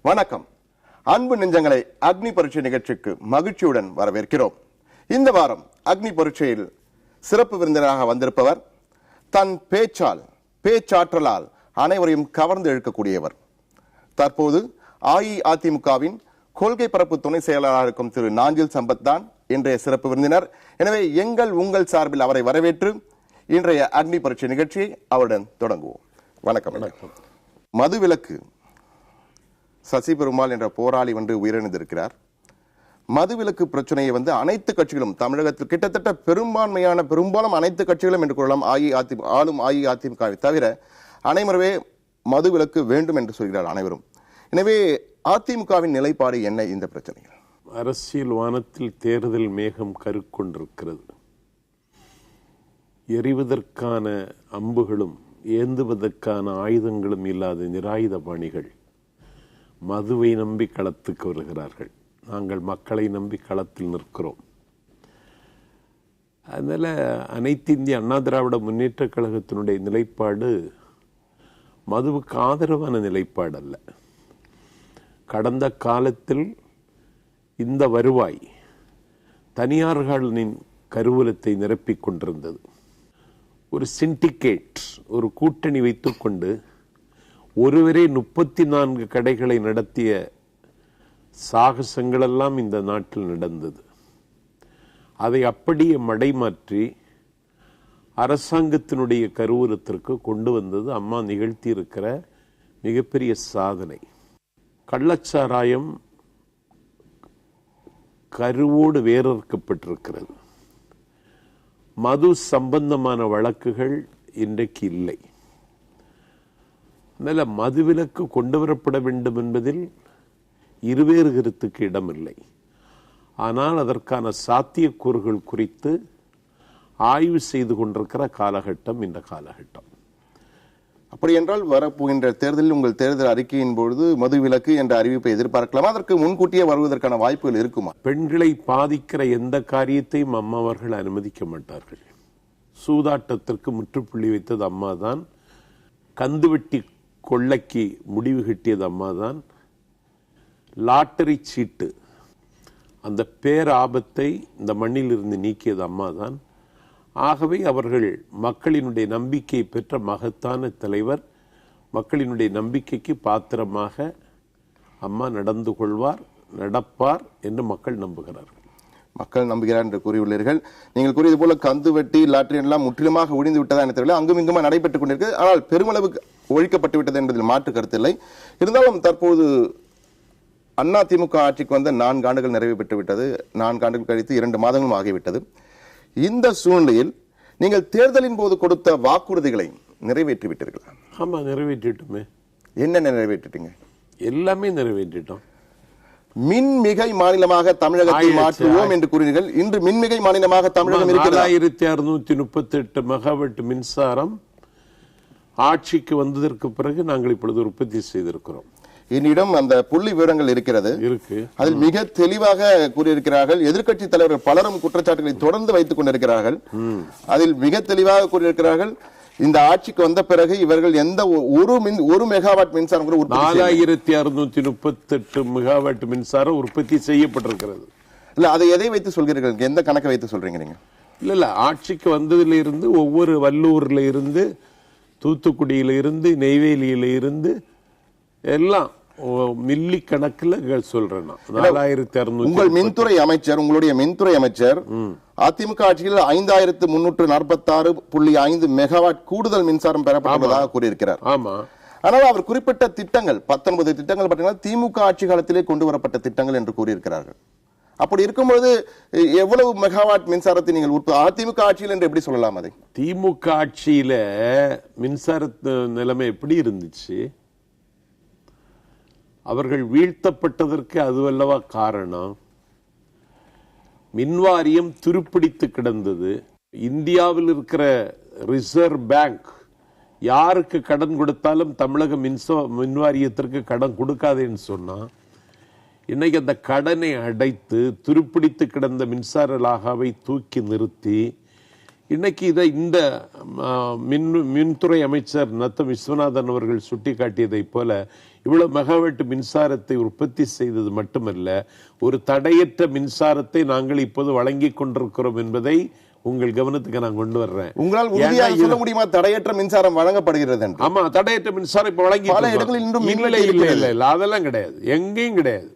வணக்கம். அன்பு நெஞ்சங்களை அக்னி பரீட்சை நிகழ்ச்சிக்கு மகிழ்ச்சியுடன் வரவேற்கிறோம். இந்த வாரம் அக்னி பரீட்சையில் சிறப்பு விருந்தினராக வந்திருப்பவர் தன் பேச்சாற்றலால் அனைவரையும் கவர்ந்து இழுக்கக்கூடியவர். தற்போது அஇஅதிமுகவின் கொள்கை பரப்பு துணை செயலாளராக இருக்கும் திரு நாஞ்சில் சம்பத் தான் இன்றைய சிறப்பு விருந்தினர். எனவே உங்கள் சார்பில் அவரை வரவேற்று இன்றைய அக்னி பரீட்சை நிகழ்ச்சியை அவருடன் தொடங்குவோம். வணக்கம். வணக்கம். மதுவிலக்கு சசி பெருமாள் என்ற போராளி வந்து உயிரிழந்திருக்கிறார். மதுவிலக்கு பிரச்சனையை அனைத்து கட்சிகளும் தமிழகத்தில் கிட்டத்தட்ட பெரும்பாலும் அனைத்து கட்சிகளும் என்று கூறலாம். ஆளும் அஇஅதிமுகவை தவிர அனைவருமே மதுவிலக்கு வேண்டும் என்று சொல்கிறார் அனைவரும். எனவே அதிமுகவின் நிலைப்பாடு என்ன இந்த பிரச்சனையில்? அரசியல் வானத்தில் தேர்தல் மேகம் கருக்கொண்டிருக்கிறது. எறிவதற்கான அம்புகளும் ஏந்துவதற்கான ஆயுதங்களும் இல்லாத நிராயுத பாணிகள் மதுவை நம்பி களத்துக்கு வருகிறார்கள். நாங்கள் மக்களை நம்பி களத்தில் நிற்கிறோம். அதனால அனைத்து இந்திய அண்ணா திராவிட முன்னேற்ற கழகத்தினுடைய நிலைப்பாடு மதுவுக்கு ஆதரவான நிலைப்பாடு அல்ல. கடந்த காலத்தில் இந்த வருவாய் தனியார்களின் கருவூலத்தை நிரப்பிக் கொண்டிருந்தது. ஒரு சிண்டிகேட், ஒரு கூட்டணி வைத்துக்கொண்டு ஒருவரே 34 கடைகளை நடத்திய சாகசங்கள் எல்லாம் இந்த நாட்டில் நடந்தது. அதை அப்படியே மடைமாற்றி அரசாங்கத்தினுடைய கருவூலத்திற்கு கொண்டு வந்தது அம்மா நிகழ்த்தி இருக்கிற மிகப்பெரிய சாதனை. கள்ளச்சாராயம் கருவோடு வேறறுக்கப்பட்டிருக்கிறது. மது சம்பந்தமான வழக்குகள் இன்றைக்கு இல்லை. அதனால மதுவிலக்கு கொண்டு வரப்பட வேண்டும் என்பதில் இருவேறு கருத்துக்கு இடமில்லை. ஆனால் அதற்கான சாத்தியக்கூறுகள் குறித்து ஆய்வு செய்து கொண்டிருக்கிற காலகட்டம் இந்த காலகட்டம். அப்படி என்றால் வரப்போகின்ற தேர்தலில் உங்கள் தேர்தல் அறிக்கையின் பொழுது மதுவிலக்கு என்ற அறிவிப்பை எதிர்பார்க்கலாமா? அதற்கு முன்கூட்டியே வருவதற்கான வாய்ப்புகள் இருக்குமா? பெண்களை பாதிக்கிற எந்த காரியத்தையும் அம்மா அவர்கள் அனுமதிக்க மாட்டார்கள். சூதாட்டத்திற்கு முற்றுப்புள்ளி வைத்தது அம்மா தான். கந்துவட்டி கொள்ளைக்கு முடிவு கட்டியது அம்மா தான். லாட்டரி சீட்டு அந்த பேராபத்தை இந்த மண்ணில் இருந்து நீக்கியது அம்மா தான். ஆகவே அவர்கள் மக்களினுடைய நம்பிக்கை பெற்ற மகத்தான தலைவர். மக்களினுடைய நம்பிக்கைக்கு பாத்திரமாக அம்மா நடந்து கொள்வார், நடப்பார் என்று மக்கள் நம்புகிறார்கள். மக்கள் நம்புகிறார் என்று கூறியுள்ளீர்கள். நீங்கள் கூறியது போல கந்து வெட்டி லாட்டரி எல்லாம் முற்றிலுமாக ஒழிந்து விட்டதா என தெரியல. அங்கும் இங்குமா நடைபெற்றுக் கொண்டிருக்கு. ஆனால் பெருமளவு ஒழிக்கப்பட்டு விட்டது என்பதில் மாற்று கருத்தில்லை. இருந்தாலும் தற்போது அதிமுக ஆட்சிக்கு 4 ஆண்டுகள் நிறைவு பெற்று விட்டது. 4 ஆண்டுகள் கழித்து 2 மாதங்களும் ஆகிவிட்டது. இந்த சூழ்நிலையில் நீங்கள் தேர்தலின் போது கொடுத்த வாக்குறுதிகளை நிறைவேற்றி விட்டீர்களா? ஆமா, நிறைவேற்றிட்டோமே. என்ன நிறைவேற்றிட்டீங்க? எல்லாமே நிறைவேற்றிட்டோம். மின்மிகை மாநிலமாக தமிழகத்தை மாற்றுவோம் என்று கூறினீர்கள். இன்று மின்மிகை மாநிலமாக தமிழகம் இருக்கிறது. 4638 மெகாவாட் மின்சாரம் ஆட்சிக்கு வந்ததற்கு பிறகு நாங்கள் இப்பொழுது உற்பத்தி செய்திருக்கிறோம். என்னிடம் அந்த புள்ளி விவரங்கள் இருக்கிறது. அதில் மிக தெளிவாக கூறியிருக்கிறார்கள். எதிர்க்கட்சி தலைவர்கள் பலரும் குற்றச்சாட்டுகளை தொடர்ந்து வைத்துக் கொண்டிருக்கிறார்கள். அதில் மிக தெளிவாக கூறியிருக்கிறார்கள், இந்த ஆட்சிக்கு வந்த பிறகு இவர்கள் எந்த ஒரு மெகாவாட் மின்சாரம் கூட 4638 மெகாவாட் மின்சாரம் உற்பத்தி செய்யப்பட்டிருக்கிறது. இல்ல, அதை எதை வைத்து சொல்கிறீர்கள்? எந்த கணக்கை வைத்து சொல்றீங்க நீங்க? இல்ல, ஆட்சிக்கு வந்ததுல இருந்து ஒவ்வொரு வல்லூர்ல இருந்து, தூத்துக்குடியில இருந்து, நெய்வேலியில இருந்து எல்லாம் மில்லி கணக்குல சொல்றேன். 4600. உங்கள் மின்துறை அமைச்சர், உங்களுடைய மின்துறை அமைச்சர் அதிமுக ஆட்சியில் 5346.5 மெகாவாட் கூடுதல் மின்சாரம் பெறப்பட்டதாக கூறியிருக்கிறார். ஆமா. ஆனால் அவர் குறிப்பிட்ட திட்டங்கள் 19 திட்டங்கள் பார்த்தீங்கன்னா திமுக ஆட்சி காலத்திலே கொண்டு வரப்பட்ட திட்டங்கள் என்று கூறியிருக்கிறார்கள். அப்படி இருக்கும்போது எவ்வளவு மெகாவாட் மின்சாரத்தை நீங்கள் அதிமுக ஆட்சியில் என்று எப்படி சொல்லலாம்? அதை திமுக ஆட்சியில மின்சார நிலைமை எப்படி இருந்துச்சு? அவர்கள் வீழ்த்தப்பட்டதற்கு அதுவல்லவா காரணம்? மின்வாரியம் துருப்பிடித்து கிடந்தது. இந்தியாவில் இருக்கிற ரிசர்வ் பேங்க் யாருக்கு கடன் கொடுத்தாலும் தமிழக மின்வாரியத்திற்கு கடன் கொடுக்காதேன்னு சொன்னா, இன்னைக்கு அந்த கடனை அடைத்து துருப்பிடித்து கிடந்த மின்சார லாகாவை தூக்கி நிறுத்தி இன்னைக்கு இதை இந்த மின்துறை அமைச்சர் நத்தம் விஸ்வநாதன் அவர்கள் சுட்டிக்காட்டியதை போல இவ்வளவு மெகாவாட் மின்சாரத்தை உற்பத்தி செய்தது மட்டுமல்ல, ஒரு தடையற்ற மின்சாரத்தை நாங்கள் இப்போது வழங்கி கொண்டிருக்கிறோம் என்பதை உங்கள் கவனத்துக்கு நான் கொண்டு வர்றேன். உங்களால் உறுதியாக சொல்ல முடியுமா தடையற்ற மின்சாரம் வழங்கப்படுகிறது என்று? ஆமா, தடையற்ற மின்சாரம் இப்ப வழங்கி பல இடங்களில் இன்னும் இல்ல அதெல்லாம் கிடையாது, எங்கேயும் கிடையாது.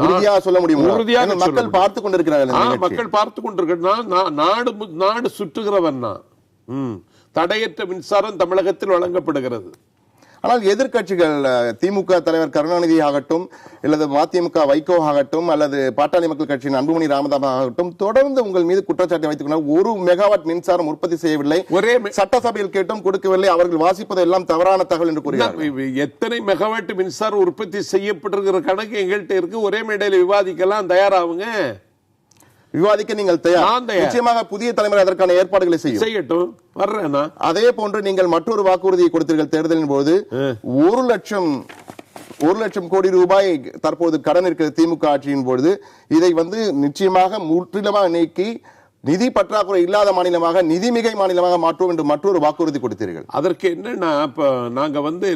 உறுதியாக சொல்ல முடியும். உறுதியாக மக்கள் பார்த்து கொண்டிருக்கிறார்கள். மக்கள் பார்த்து கொண்டிருக்கிறார். நாடு சுற்றுகிறவன் தடையற்ற மின்சாரம் தமிழகத்தில் வழங்கப்படுகிறது. ஆனால் எதிர்க்கட்சிகள் திமுக தலைவர் கருணாநிதி ஆகட்டும், அல்லது மதிமுக வைகோ ஆகட்டும், அல்லது பாட்டாளி மக்கள் கட்சியின் அன்புமணி ராமதாஸ் ஆகட்டும், தொடர்ந்து உங்கள் மீது குற்றச்சாட்டை வைத்துக் கொண்டார். 1 மெகாவாட் மின்சாரம் உற்பத்தி செய்யவில்லை, சட்டசபையில் கேட்டும் கொடுக்கவில்லை, அவர்கள் வாசிப்பது எல்லாம் தவறான தகவல் என்று கூறுகிறார். எத்தனை மெகாவாட் மின்சாரம் உற்பத்தி செய்யப்பட்டிருக்கிற கணக்கு எங்கள்கிட்ட இருக்கு. ஒரே மேடையில் விவாதிக்கலாம், தயாராகுங்க. விவாதிக்க நீங்கள் தயார். நிச்சயமாக புதிய தலைமுறை அதற்கான ஏற்பாடுகளை செய்யட்டும். வர்றேனா? அதே போன்று நீங்கள் மற்றொரு வாக்குறுதியை கொடுத்தீர்கள் தேர்தலின் போது. 1 லட்சம் கோடி ரூபாய் தற்போது கடன் இருக்கிற திமுக ஆட்சியின் பொழுது இதை நிச்சயமாக முற்றிலுமாக நீக்கி நிதி பற்றாக்குறை இல்லாத மாநிலமாக, நிதிமிகை மாநிலமாக மாற்றுவோம் என்று மற்றொரு வாக்குறுதி கொடுத்தீர்கள். அதற்கு என்னன்னா,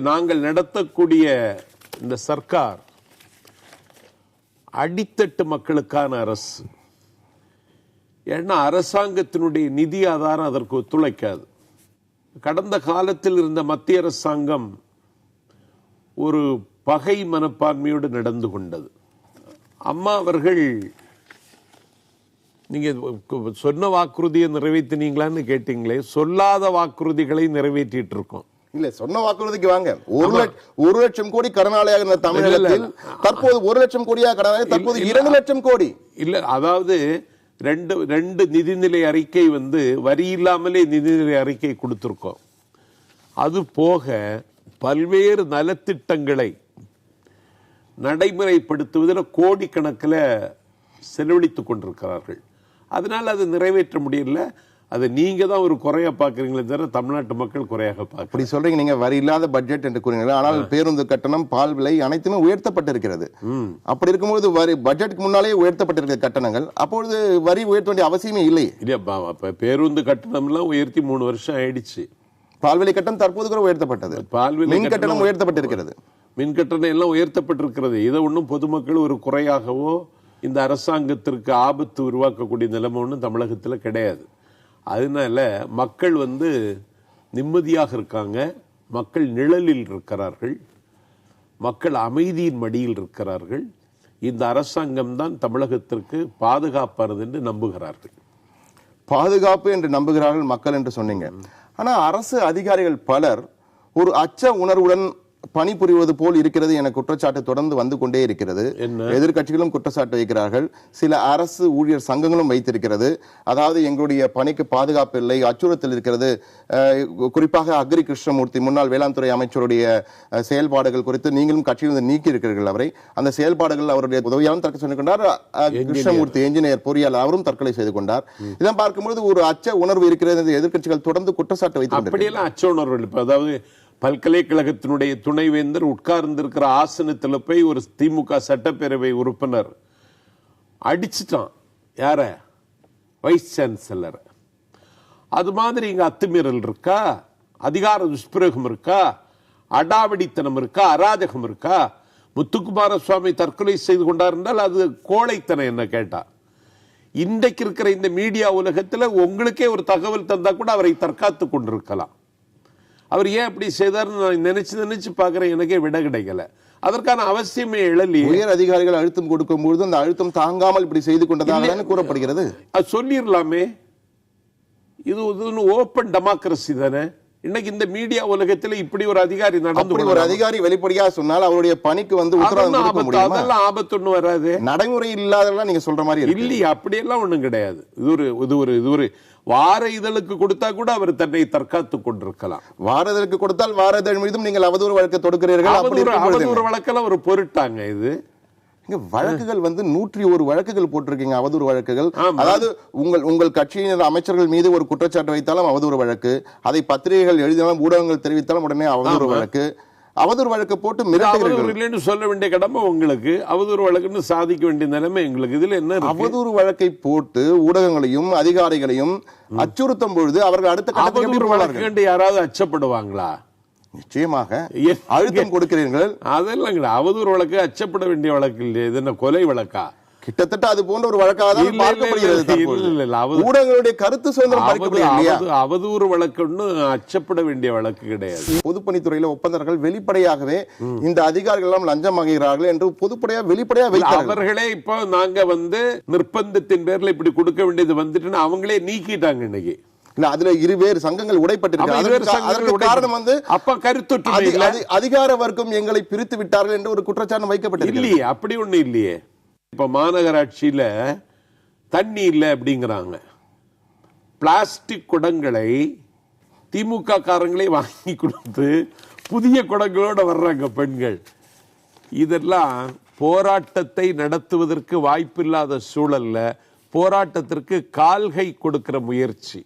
நாங்கள் நடத்தக்கூடிய இந்த சர்க்கார் அடித்தட்டு மக்களுக்கான அரசு. ஏன்னா அரசாங்கத்தினுடைய நிதி ஆதாரம் அதற்கு ஒத்துழைக்காது. கடந்த காலத்தில் இருந்த மத்திய அரசாங்கம் ஒரு பகை மனப்பான்மையோடு நடந்து கொண்டது. அம்மா அவர்கள் நீங்க சொன்ன வாக்குறுதியை நிறைவேற்றினீங்களான்னு கேட்டீங்களே, சொல்லாத வாக்குறுதிகளை நிறைவேற்றிட்டு இருக்கோம். இல்ல, சொன்ன வாக்குறுதிக்கு வாங்க. 1 லட்சம் கோடி கடனாளியாக இருந்த தமிழகத்தில் தற்போது 1 லட்சம் கோடியாக கடனாளி, தற்போது 2 லட்சம் கோடி. இல்ல, அதாவது ரெண்டு நிதிநிலை அறிக்கை வரி இல்லாமலே நிதிநிலை அறிக்கை கொடுத்திருக்கோம். அது போக பல்வேறு நலத்திட்டங்களை நடைமுறைப்படுத்துவதில் கோடிக்கணக்கில் செலவழித்துக் கொண்டிருக்கிறார்கள். அதனால அது நிறைவேற்ற முடியல. அதை நீங்க தான் ஒரு குறையா பாக்குறீங்களே தவிர தமிழ்நாட்டு மக்கள் குறையாக பார்க்க. அப்படி சொல்றீங்க நீங்க. வரி இல்லாத பட்ஜெட் என்று கூறுகிறீர்கள். ஆனால் பேருந்து கட்டணம், பால் விலை அனைத்துமே உயர்த்தப்பட்டிருக்கிறது. அப்படி இருக்கும்போது பட்ஜெட்டுக்கு முன்னாலே உயர்த்தப்பட்டிருக்கிற கட்டணங்கள், அப்பொழுது வரி உயர்த்த வேண்டிய அவசியமே இல்லை. இல்ல, பேருந்து கட்டணம் எல்லாம் உயர்த்தி 3 வருஷம் ஆயிடுச்சு. பால்விலை கட்டணம் தற்போது கூட உயர்த்தப்பட்டது. மின் கட்டணம் உயர்த்தப்பட்டிருக்கிறது. மின் கட்டணம் எல்லாம் உயர்த்தப்பட்டிருக்கிறது. இதை ஒன்றும் பொதுமக்கள் ஒரு குறையாகவோ இந்த அரசாங்கத்திற்கு ஆபத்து உருவாக்கக்கூடிய நிலைமை ஒன்றும் தமிழகத்தில் கிடையாது. அதனால மக்கள் நிம்மதியாக இருக்காங்க. மக்கள் நிழலில் இருக்கிறார்கள். மக்கள் அமைதியின் மடியில் இருக்கிறார்கள். இந்த அரசாங்கம் தான் தமிழகத்திற்கு பாதுகாப்பானது என்று நம்புகிறார்கள். பாதுகாப்பு என்று நம்புகிறார்கள் மக்கள் என்று சொன்னீங்க. ஆனா அரசு அதிகாரிகள் பலர் ஒரு அச்ச உணர்வுடன் பணிபுரிவது போல் இருக்கிறது என குற்றச்சாட்டு தொடர்ந்து வந்து கொண்டே இருக்கிறது. எதிர்கட்சிகளும் குற்றச்சாட்டு வைக்கிறார்கள், சில அரசு ஊழியர் சங்கங்களும் வைத்திருக்கிறது. அதாவது எங்களுடைய பணிக்கு பாதுகாப்பு இல்லை, அச்சுறுத்தல் இருக்கிறது. குறிப்பாக அக்ரி கிருஷ்ணமூர்த்தி, முன்னாள் வேளாண் துறை அமைச்சருடைய செயல்பாடுகள் குறித்து நீங்களும் கட்சியில் நீக்கி இருக்கிறீர்கள் அவரை. அந்த செயல்பாடுகள் அவருடைய உதவியாலும் தற்கொலை செய்து கொண்டார். கிருஷ்ணமூர்த்தி என்ஜினியர் பொறியாளர், அவரும் தற்கொலை செய்து கொண்டார். இதன் பார்க்கும்போது ஒரு அச்ச உணர்வு இருக்கிறது. எதிர்கட்சிகள் தொடர்ந்து குற்றச்சாட்டு வைத்து அச்ச உணர்வு. அதாவது பல்கலைக்கழகத்தினுடைய துணைவேந்தர் உட்கார்ந்திருக்கிற ஆசனத்தில் போய் ஒரு திமுக சட்டப்பேரவை உறுப்பினர் அடிச்சுட்டான். யார? Vice chancellor. அது மாதிரி இங்க அத்துமீறல் இருக்கா? அதிகார துஷ்பிரயோகம் இருக்கா? அடாவடித்தனம் இருக்கா? அராஜகம் இருக்கா? முத்துக்குமார சுவாமி தற்கொலை செய்து கொண்டார் என்றால் அது கோழைத்தனம் என்ன கேட்டா. இன்றைக்கு இருக்கிற இந்த மீடியா உலகத்தில் உங்களுக்கே ஒரு தகவல் தந்தா கூட அவரை தற்காத்து கொண்டிருக்கலாம். அவர் ஏன் அப்படி செய்தார்னு நான் நினைச்சு பார்க்கிறேன். எனக்கே விட கிடைக்கல. அதற்கான அவசியமே எழலி. உயர் அதிகாரிகள் அழுத்தம் கொடுக்கும் பொழுது அந்த அழுத்தம் தாங்காமல் இப்படி செய்து கொண்டதாக கூறப்படுகிறது. அது சொல்லிடலாமே. இது ஓபன் டெமோக்ரசி தானே. இன்னைக்கு இந்த மீடியா உலகத்தில் இப்படி ஒரு அதிகாரி நடந்து ஒரு அதிகாரி வெளிப்படையா சொன்னால் அவருடைய பணிக்கு அதெல்லாம் ஆபத்து ஒண்ணு வராது. நடைமுறை இல்லாதெல்லாம் நீங்க சொல்ற மாதிரி இல்லையா? அப்படியெல்லாம் ஒண்ணும் கிடையாது. இது ஒரு வார இதழுக்கு கொடுத்தா கூட அவர் தன்னை தற்காத்துக் கொண்டிருக்கலாம். வார இதழுக்கு கொடுத்தால் வார இதழ் மீதும் நீங்கள் அவதூறு வழக்கு தொடுக்கிறீர்கள். அவதூறு வழக்கெல்லாம் ஒரு பொருட்டாங்க. இது வழக்குகள் 101 வழக்குகள் போட்டிருக்கீங்க, அவதூறு வழக்குகள். அதாவது உங்கள் கட்சியினர் அமைச்சர்கள் மீது ஒரு குற்றச்சாட்டு வைத்தாலும் அவதூறு வழக்கு, அதை பத்திரிகைகள் எழுதினாலும் ஊடகங்கள் தெரிவித்தாலும் உடனே அவதூறு வழக்கு. அவதூறு வழக்கு போட்டு அவதூறு மிரட்டுகிறீர்கள். இல்லைன்னு சொல்ல வேண்டிய கடமை உங்களுக்கு, அவதூறு வழக்குன்னு சாதிக்க வேண்டிய நிலைமை எங்களுக்கு. இதுல என்ன இருக்கு? அவதூறு வழக்கை போட்டு ஊடகங்களையும் அதிகாரிகளையும் அச்சுறுத்தும் பொழுது அவர்கள் அடுத்த கட்டத்துக்கு எப்படி அவதூறு போவார்கள்? வழக்கு யாராவது அச்சப்படுவாங்களா? நிச்சயமாக அழுத்தம் கொடுக்கிறீர்கள். அதெல்லாம் அவதூறு வழக்கு அச்சப்பட வேண்டிய வழக்கு இல்லையா? இது என்ன கொலை வழக்கா? கிட்டத்தட்ட அது போன்ற ஒரு வழக்காக தான் இல்ல, பார்க்கப்படுகிறது இல்ல, தற்போது. இல்ல, இல்ல, அவதூறு- ஊடகங்களுடைய கருத்து சுதந்திரம் பறிக்கப்படுகிறது இல்லையா? அவதூறு வழக்குன்னு அச்சப்பட வேண்டிய வழக்கு கிடையாது. பொதுப்பணித்துறையில ஒப்பந்தர்கள் வெளிப்படையாகவே இந்த அதிகாரிகள் எல்லாம் லஞ்சம் வாங்குகிறார்கள் என்று பொதுப்படையா வெளிப்படையா வைத்தார்கள். அவர்களே இப்போ நாங்க நிர்பந்தத்தின் பேர்ல இப்படி கொடுக்க வேண்டியது வந்துட்டுன்னு அவங்களே நீக்கிட்டாங்க இன்னைக்கு. இல்ல, அதுல இருவேறு சங்கங்கள் உடைப்பட்டிருக்கிறது. அதற்கு காரணம் அப்ப கருத்தொற்றுமை இல்ல. அதிகார வர்க்கம் எங்களை பிரித்து விட்டார்கள் என்று ஒரு குற்றச்சாட்டு வைக்கப்பட்டிருக்கு. இல்லையே, அப்படி ஒண்ணு இல்லையே. இப்ப மாநகராட்சியில தண்ணி இல்லை அப்படிங்கிறாங்க. பிளாஸ்டிக் குடங்களை திமுக காரங்களே வாங்கி கொடுத்து புதிய குடங்களோட வர்றாங்க பெண்கள். இதெல்லாம் போராட்டத்தை நடத்துவதற்கு வாய்ப்பில்லாத சூழல்ல போராட்டத்திற்கு கால்கை கொடுக்கிற முயற்சி.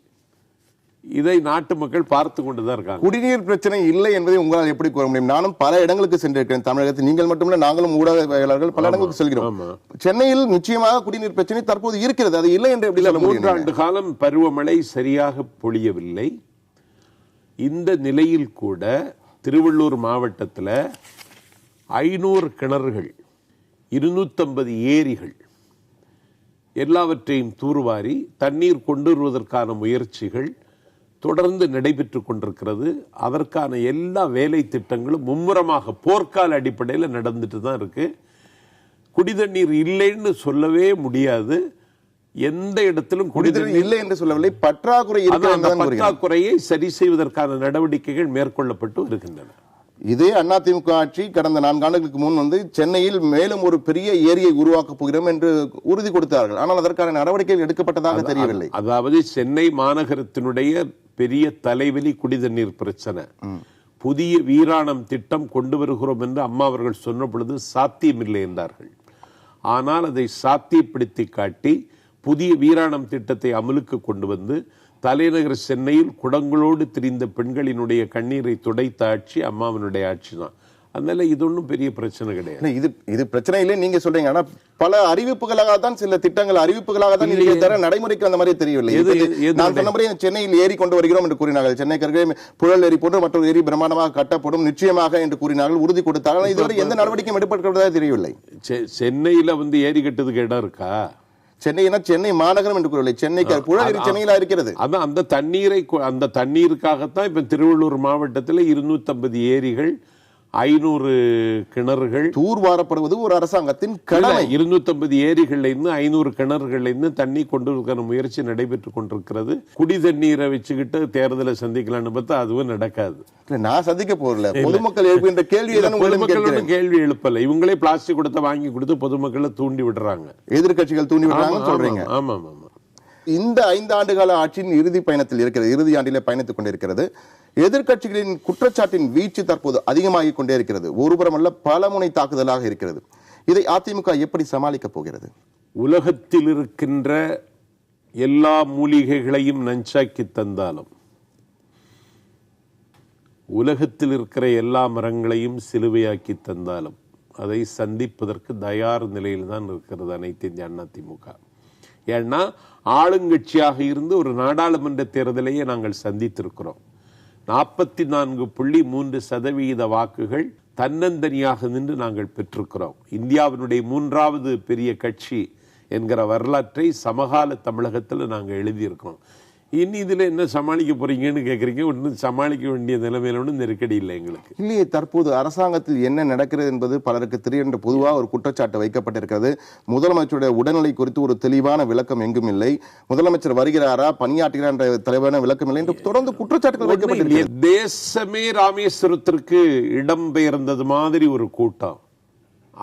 இதை நாட்டு மக்கள் பார்த்து கொண்டுதான் இருக்காங்க. குடிநீர் பிரச்சனை இல்லை என்பதை உங்களால் எப்படி கூற முடியும்? நானும் பல இடங்களுக்கு சென்றிருக்கிறேன் தமிழகத்தில். நீங்கள் மட்டுமல்ல, நாங்களும் ஊடகவியலாளர்கள் பல இடங்களுக்கு செல்கிறோம். சென்னையில் நிச்சயமாக குடிநீர் பிரச்சனை தற்போது இருக்கிறது. அது இல்லை என்று எப்படி சொல்ல முடியும்? 3 ஆண்டு காலம் பருவமழை சரியாக பொழியவில்லை. இந்த நிலையில் கூட திருவள்ளூர் மாவட்டத்தில் 500 கிணறுகள், 250 ஏரிகள் எல்லாவற்றையும் தூர்வாரி தண்ணீர் கொண்டு வருவதற்கான முயற்சிகள் தொடர்ந்து நடைபெற்றுக் கொண்டிருக்கிறது. அதற்கான எல்லா வேலை திட்டங்களும் மும்முரமாக போர்க்கால அடிப்படையில் நடந்துட்டு தான் இருக்கு. குடிதண்ணீர் இல்லைன்னு சொல்லவே முடியாது. எந்த இடத்திலும் குடிதண்ணீர் இல்லை என்று சொல்லவில்லை, பற்றாக்குறையை சரி செய்வதற்கான நடவடிக்கைகள் மேற்கொள்ளப்பட்டு வருகின்றன. இதே அதிமுக ஆட்சி கடந்த 4 ஆண்டுகளுக்கு முன் சென்னையில் மேலும் ஒரு பெரிய ஏரியை உருவாக்கப் போகிறோம் என்று உறுதி கொடுத்தார்கள். ஆனால் அதற்கான நடவடிக்கைகள் எடுக்கப்பட்டதாக தெரியவில்லை. அதாவது சென்னை மாநகரத்தினுடைய பெரிய தலைவலி குடிதண்ணீர் பிரச்சனை. புதிய வீராணம் திட்டம் கொண்டு வருகிறோம் என்று அம்மா அவர்கள் சொன்ன பொழுது சாத்தியமில்லை என்றார்கள். ஆனால் அதை சாத்தியப்படுத்தி காட்டி புதிய வீராணம் திட்டத்தை அமலுக்கு கொண்டு வந்து தலைநகர் சென்னையில் குடங்களோடு திரிந்த பெண்களினுடைய கண்ணீரை துடைத்த ஆட்சி அம்மாவினுடைய ஆட்சி தான். அதனால இது ஒன்றும் பெரிய பிரச்சனை கிடையாது. இது பிரச்சனை இல்லை நீங்க சொல்றீங்க. ஆனா பல அறிவிப்புகளாக தான், சில திட்டங்கள் அறிவிப்புகளாக தான் இருக்கே தவிர நடைமுறைக்கு அந்த மாதிரி தெரியவில்லை. நான் சொன்ன மாதிரி சென்னையில் ஏரி கொண்டு வருகிறோம் என்று கூறினார்கள். சென்னைக்கு புழல் ஏரி போன்று மற்றொரு ஏரி பிரமாண்டமாக கட்டப்படும் நிச்சயமாக என்று கூறினார்கள், உறுதி கொடுத்தார்கள். இதுவரை எந்த நடவடிக்கையும் எடுப்பதாக தெரியவில்லை. சென்னையில ஏரி கட்டுறதுக்கு இடம் இருக்கா? சென்னை மாநகரம் என்று கூறவில்லை. சென்னைக்கு புழல் ஏரி சென்னையில இருக்கிறது. அதான் அந்த தண்ணீருக்காகத்தான் இப்ப திருவள்ளூர் மாவட்டத்தில் 250 ஏரிகள், 500 கிணறுகள் தூர்வாரப்படுவது ஒரு அரசாங்கத்தின் கடமை. 250 ஏரிகள்ல இருந்து 500 கிணறுகள்ல இருந்து தண்ணி கொண்டு வருகிற முயற்சி நடைபெற்றுக் கொண்டிருக்கிறது. குடி தண்ணீரை வச்சுக்கிட்டு தேர்தலை சந்திக்கலாம்னு பார்த்தா அதுவும் நடக்காது. நான் சந்திக்க போறல, பொதுமக்கள் எழுப்புகின்ற கேள்வி கேள்வி எழுப்பல. இவங்களே பிளாஸ்டிக் கொடுத்த வாங்கி கொடுத்து பொதுமக்களை தூண்டி விடுறாங்க, எதிர்கட்சிகள் தூண்டி விடுறாங்க சொல்றீங்க. ஆமா ஆமா. இந்த 5 ஆண்டுகால ஆட்சியின் இறுதி பயணத்தில் இருக்கிறது, இறுதி ஆண்டிலே பயணித்துக் கொண்டிருக்கிறது. எதிர்கட்சிகளின் குற்றச்சாட்டின் வீச்சு தற்போது அதிகமாகிக் கொண்டே இருக்கிறது. ஒருபுறம் அல்ல, பல முனை தாக்குதலாக இருக்கிறது. இதை அதிமுக எப்படி சமாளிக்க போகிறது? உலகத்தில் இருக்கின்ற எல்லா மூலிகைகளையும் நஞ்சாக்கி தந்தாலும், உலகத்தில் இருக்கிற எல்லா மரங்களையும் சிலுவையாக்கி தந்தாலும் அதை சந்திப்பதற்கு தயார் நிலையில் தான் இருக்கிறது அனைத்து இந்திய அண்ணா திமுக. ஏன்னா ஆளுங்கட்சியாக இருந்து ஒரு நாடாளுமன்ற தேர்தலையே நாங்கள் சந்தித்திருக்கிறோம். 44.3% வாக்குகள் தன்னந்தனியாக நின்று நாங்கள் பெற்றிருக்கிறோம். இந்தியாவினுடைய 3வது பெரிய கட்சி என்கிற வரலாற்றை சமகால தமிழகத்தில் நாங்கள் எழுதியிருக்கிறோம். இனி இதுல என்ன சமாளிக்க போறீங்கன்னு கேக்குறீங்க. ஒன்றும் சமாளிக்க வேண்டிய நிலைமையில ஒன்றும் நெருக்கடி இல்லை எங்களுக்கு. இல்லையே, தற்போது அரசாங்கத்தில் என்ன நடக்கிறது என்பது பலருக்கு தெரியும். பொதுவாக ஒரு குற்றச்சாட்டு வைக்கப்பட்டிருக்கிறது. முதலமைச்சருடைய உடல்நிலை குறித்து ஒரு தெளிவான விளக்கம் எங்கும் இல்லை. முதலமைச்சர் வருகிறாரா, பணியாற்றுகிறார் என்ற தெளிவான விளக்கம் இல்லை என்று தொடர்ந்து குற்றச்சாட்டுகள் வைக்கப்பட்டிருக்கிறது. தேசமே ராமேஸ்வரத்திற்கு இடம்பெயர்ந்தது மாதிரி ஒரு கூட்டம்.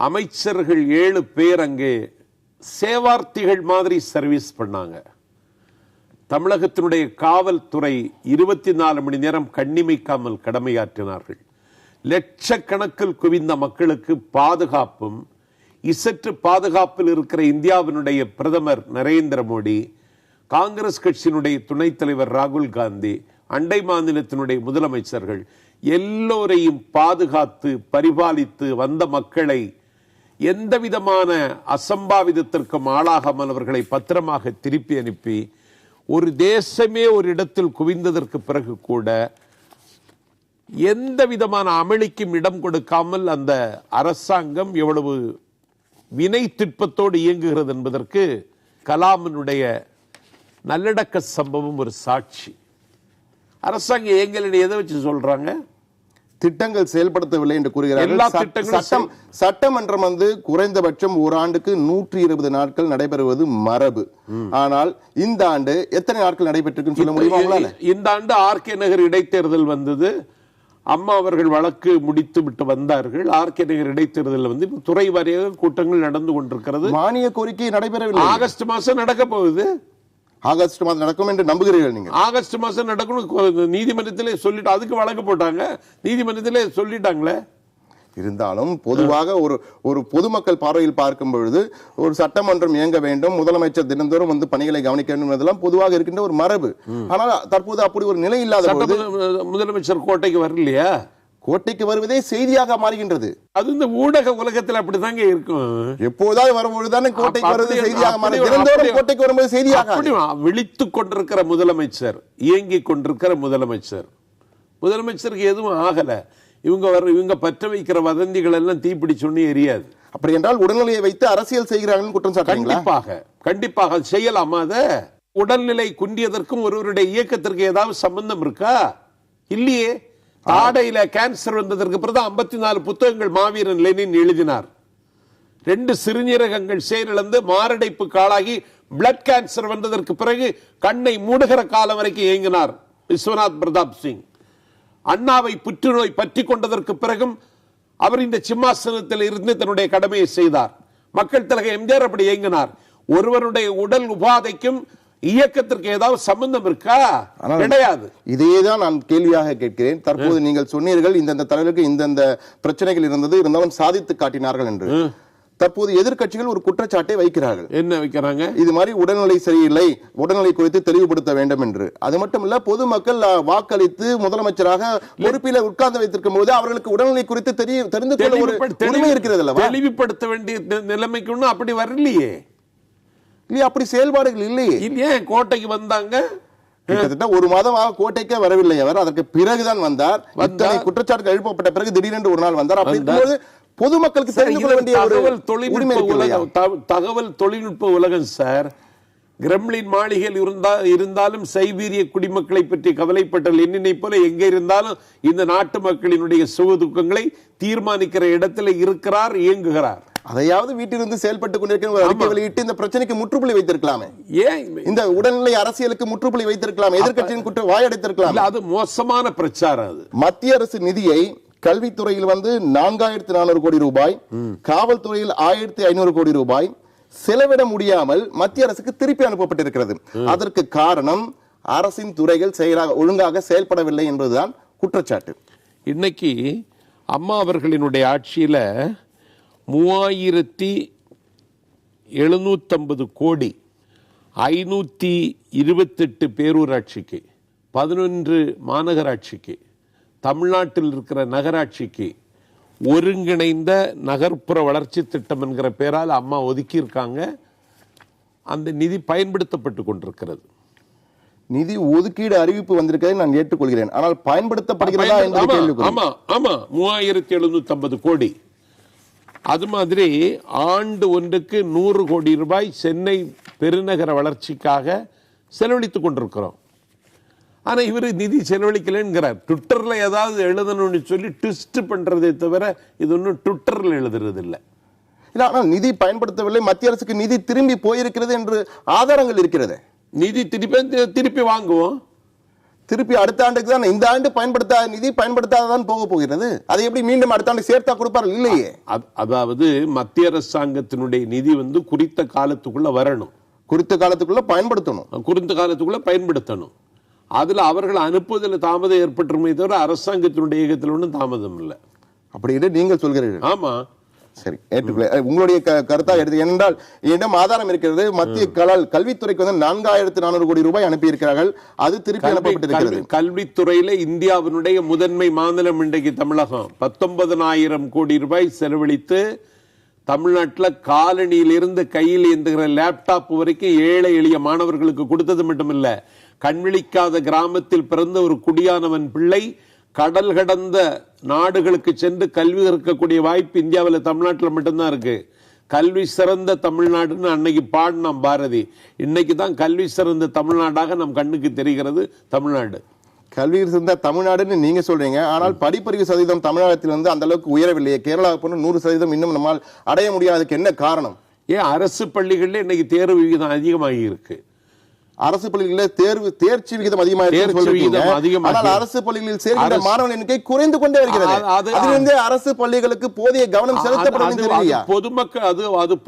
அமைச்சர்கள் 7 பேர் அங்கே சேவார்த்திகள் மாதிரி சர்வீஸ் பண்ணாங்க. தமிழகத்தினுடைய காவல்துறை 24 மணி நேரம் கண்ணிமைக்காமல் கடமையாற்றினார்கள். லட்சக்கணக்கில் குவிந்த மக்களுக்கு பாதுகாப்பும், இசற்று பாதுகாப்பில் இருக்கிற இந்தியாவினுடைய பிரதமர் நரேந்திர மோடி, காங்கிரஸ் கட்சியினுடைய துணைத் தலைவர் ராகுல் காந்தி, அண்டை மாநிலத்தினுடைய முதலமைச்சர்கள் எல்லோரையும் பாதுகாத்து பரிபாலித்து வந்த மக்களை எந்த விதமான அசம்பாவிதத்திற்கும் ஆளாகாமல் அவர்களை பத்திரமாக திருப்பி அனுப்பி ஒரு தேசமே ஒரு இடத்தில் குவிந்ததற்கு பிறகு கூட எந்த விதமான அமளிக்கும் இடம் கொடுக்காமல் அந்த அரசாங்கம் எவ்வளவு வினை திட்பத்தோடு இயங்குகிறது என்பதற்கு கலாமினுடைய நல்லடக்க சம்பவம் ஒரு சாட்சி. அரசாங்கம் எங்களிடையே எதை வச்சு சொல்றாங்க? திட்டங்கள் செயல்படுத்தவில்லை என்று கூறுகிறார்கள். சட்டமன்றம் குறைந்தபட்சம் ஒரு ஆண்டுக்கு 120 நாட்கள் நடைபெறுவது மரபு. ஆனால் இந்த ஆண்டு எத்தனை நாட்கள் நடைபெற்றிருக்குன்னு சொல்ல முடியுமா? இந்த ஆண்டு ஆர்கே நகர் இடைத்தேர்தல் வந்தது. அம்மா அவர்கள் வழக்கு முடித்து விட்டு வந்தார்கள். ஆர்கே நகர் இடைத்தேர்தல் துறை வாரியாக கூட்டங்கள் நடந்து கொண்டிருக்கிறது. மானிய கோரிக்கை நடைபெறவில்லை. ஆகஸ்ட் மாசம் நடக்க போகுது. ஆகஸ்ட் மாதம் நடக்கும் என்று நம்புகிறீர்கள் நீங்க? ஆகஸ்ட் மாசம் நடக்கணும் நீதிமன்றத்திலே சொல்லிட்டு அதுக்கு வழக்கு போட்டாங்க. நீதிமன்றத்திலே சொல்லிட்டாங்களே. இருந்தாலும் பொதுவாக ஒரு பொதுமக்கள் பார்வையில் பார்க்கும் பொழுது ஒரு சட்டமன்றம் இயங்க வேண்டும், முதலமைச்சர் தினந்தோறும் பணிகளை கவனிக்க வேண்டும் என்பதெல்லாம் பொதுவாக இருக்கின்ற ஒரு மரபு. ஆனால் தற்போது அப்படி ஒரு நிலை இல்லாத போது முதலமைச்சர் கோட்டைக்கு வரலையா? கோட்டைக்கு வருவதே செய்தியாக மாறுகின்றது. அது இந்த ஊடக உலகத்தில் அப்படிதாங்க இருக்கும். எப்போதாவது வரும்பொழுதுதானே கோட்டைக்கு வருவது செய்தியாக மாறுகிறது. கோட்டைக்கு வரும்போது செய்தியாக விழித்துக் கொண்டிருக்கிற முதலமைச்சர், இயங்கிக் கொண்டிருக்கிற முதலமைச்சருக்கு எதுவும் ஆகல. இவங்க பற்ற வைக்கிற வதந்திகள் எல்லாம் தீப்பிடிச்சொன்னு எரியாது. அப்படி என்றால் உடல்நிலையை வைத்து அரசியல் செய்கிறார்கள் குற்றம் சாட்டுறீங்களா? கண்டிப்பாக செய்யலாமா? அத உடல்நிலை குன்றியதற்கும் ஒருவருடைய இயக்கத்திற்கு ஏதாவது சம்பந்தம் இருக்கா? இல்லையே. தாடையில கேன்சர் வந்ததற்கு பிறகு 54 புத்தகங்கள் மாவீரன் லெனின் எழுதினார். 2 சிறுநீரகங்கள் செயலிழந்து மாரடைப்புக்கு ஆளாகி பிளட் கேன்சர் வந்ததற்கு பிறகு கண்ணை மூடுகிற காலம் வரைக்கும் இயங்கினார் விஸ்வநாத் பிரதாப் சிங். அண்ணாவை புற்றுநோய் பற்றி கொண்டதற்கு பிறகும் அவர் இந்த சிம்மாசனத்தில் இருந்து தன்னுடைய கடமையை செய்தார். மக்கள் தலைவர் எம்ஜிஆர் அப்படி இயங்கினார். ஒருவருடைய உடல் உபாதைக்கும் இயக்கத்திற்கு ஏதாவது சம்பந்தம் இருக்கா? கிடையாது. இதேதான் நான் கேள்வியாக கேட்கிறேன். தற்போது நீங்கள் சொன்னீர்கள் இந்த தலைவருக்கு இந்த பிரச்சனைகள் இருந்தது, இருந்தாலும் சாதித்து காட்டினார்கள் என்று. தற்போது எதிர்க்கட்சிகள் ஒரு குற்றச்சாட்டை வைக்கிறார்கள். என்ன வைக்கிறாங்க? இது மாதிரி உடல்நிலை சரியில்லை, உடல்நிலை குறித்து தெளிவுபடுத்த வேண்டும் என்று. அது மட்டுமல்ல, பொதுமக்கள் வாக்களித்து முதலமைச்சராக பொறுப்பில் உட்கார்ந்து வைத்திருக்கும் போது அவர்களுக்கு உடல்நிலை குறித்து தெரிந்து கொள்ள ஒரு உரிமை இருக்கிறது அல்லவா? தெளிவுபடுத்த வேண்டிய நிலைமைக்கு ஒன்றும் அப்படி வரலையே. அப்படி செயல்பாடுகள் இல்லையே. இல்லையே. கோட்டைக்கு வந்தாங்க, கிட்டத்தட்ட ஒரு மாதமாக கோட்டைக்கே வரவில்லை அவர். அதற்கு பிறகுதான் வந்தார். குற்றச்சாட்டுகள் எழுப்பப்பட்ட பிறகு திடீரென்று ஒரு நாள் வந்தார். அப்படி இருக்கும்போது பொதுமக்களுக்கு தெரிந்து கொள்ள வேண்டிய தகவல் தொழில்நுட்ப உலகம் சார். கிரெம்லின் மாளிகையில் இருந்தாலும் சைபீரிய குடிமக்களை பற்றி கவலைப்பட்ட லெனினை போல எங்க இருந்தாலும் இந்த நாட்டு மக்களினுடைய சுக துக்கங்களை தீர்மானிக்கிற இடத்துல இருக்கிறார், இயங்குகிறார். அதையாவது வீட்டிலிருந்து செயல்பட்டுக் கொண்டிருக்கிற வெளியிட்டு இந்த பிரச்சனைக்கு முற்றுப்புள்ளி வைத்திருக்கலாமே. ஏன் இந்த உடல்நிலை அரசியலுக்கு முற்றுப்புள்ளி வைத்திருக்கலாம்? எதிர்க்கட்சியின் குற்ற வாயடைத்திருக்கலாம். அது மோசமான பிரச்சாரம். அது மத்திய அரசு நிதியை கல்வித்துறையில் 4400 கோடி ரூபாய், காவல்துறையில் 1500 கோடி ரூபாய் செலவிட முடியாமல் மத்திய அரசுக்கு திருப்பி அனுப்பப்பட்டிருக்கிறது. அதற்கு காரணம் அரசின் துறைகள் ஒழுங்காக செயல்படவில்லை என்பதுதான் குற்றச்சாட்டு. இன்னைக்கு அம்மா அவர்களினுடைய ஆட்சியில 3750 கோடி 528 பேரூராட்சிக்கு, 11 மாநகராட்சிக்கு, தமிழ்நாட்டில் இருக்கிற நகராட்சிக்கு ஒருங்கிணைந்த நகர்ப்புற வளர்ச்சி திட்டம் என்கிற பெயரால் அம்மா ஒதுக்கி இருக்காங்க. அந்த நிதி பயன்படுத்தப்பட்டு கொண்டிருக்கிறது. நிதி ஒதுக்கீடு அறிவிப்பு வந்திருக்கிறது, நான் ஏற்றுக்கொள்கிறேன். ஆனால் பயன்படுத்தப்படுகிறதா என்பது கேள்வி. ஆமா 3750 கோடி. அது மாதிரி ஆண்டு ஒன்றுக்கு 100 கோடி ரூபாய் சென்னை பெருநகர வளர்ச்சிக்காக செலவழித்துக் கொண்டிருக்கிறோம். ஆனா இவரு நிதி செலவழிக்கலங்கிறார். ட்விட்டர்ல ஏதாவது எழுதணும்னு சொல்லி ட்விஸ்ட் பண்றதை தவிர இது ஒன்னும் ட்விட்டர்ல எழுதுறது இல்லை. ஆனால் நிதி பயன்படுத்தவில்லை, மத்திய அரசுக்கு நிதி திரும்பி போயிருக்கிறது என்று ஆதாரங்கள் இருக்கிறது. நிதி திருப்பி வாங்குவோம். திருப்பி அடுத்த ஆண்டுக்கு தான். இந்த ஆண்டு பயன்படுத்தாத நிதி பயன்படுத்தாதான் போக போகிறது. அதை எப்படி மீண்டும் அடுத்த ஆண்டு சேர்த்தா கொடுப்பார்கள்? இல்லையே. அதாவது மத்திய அரசாங்கத்தினுடைய நிதி குறித்த காலத்துக்குள்ள வரணும், குறித்த காலத்துக்குள்ள பயன்படுத்தணும். அதுல அவர்கள் அனுப்புவதில் தாமதம் ஏற்பட்டுமே தவிர அரசாங்கத்தினுடைய இயக்கத்தில் ஒன்றும் தாமதம் இல்லை. அப்படின்னு நீங்கள் சொல்கிறீர்கள். ஆமா, சரி, ஏற்றுக்கொள்ள உங்களுடைய கருத்தாக எடுத்து. ஏனென்றால் என்னிடம் ஆதாரம் இருக்கிறது. மத்திய கல்வித்துறைக்கு வந்து 4400 கோடி ரூபாய் அனுப்பி இருக்கிறார்கள். அது திருப்பி அனுப்பப்பட்டிருக்கிறது. கல்வித்துறையில இந்தியாவினுடைய முதன்மை மாநிலம் இன்றைக்கு தமிழகம் 19,000 கோடி ரூபாய் செலவழித்து தமிழ்நாட்டில் காலனியிலிருந்து கையில் ஏந்துகிற லேப்டாப் வரைக்கும் ஏழை எளிய மாணவர்களுக்கு கொடுத்தது மட்டுமில்ல, கண்விழிக்காத கிராமத்தில் பிறந்த ஒரு குடியானவன் பிள்ளை கடல் கடந்த நாடுகளுக்கு சென்று கல்வி கற்கக்கூடிய வாய்ப்பு இந்தியாவில் தமிழ்நாட்டில் மட்டும்தான் இருக்கு. கல்வி சிறந்த தமிழ்நாடுன்னு அன்னைக்கு பாடினான் பாரதி. இன்னைக்கு தான் கல்வி சிறந்த தமிழ்நாடாக நம் கண்ணுக்கு தெரிகிறது தமிழ்நாடு. கல்வி சிறந்த தமிழ்நாடுன்னு நீங்க சொல்றீங்க, ஆனால் படிப்பறிவு சதவீதம் தமிழகத்தில் வந்து அந்த அளவுக்கு உயரவில்லையே. கேரளா போன 100% இன்னும் நம்மால் அடைய முடியாததுக்கு என்ன காரணம்? ஏன் அரசு பள்ளிகளில் இன்னைக்கு தேர்வு விகிதம் அதிகமாகி இருக்கு. அரசு பள்ளிகளில் தேர்ச்சி விகிதம் அதிகமாக, அரசு பள்ளிகளில் சேர்க்கின்ற மாணவர்கள் எண்ணிக்கை குறைந்து கொண்டே வருகிறது. அதிலிருந்தே அரசு பள்ளிகளுக்கு போதிய கவனம் செலுத்தப்படவில்லை.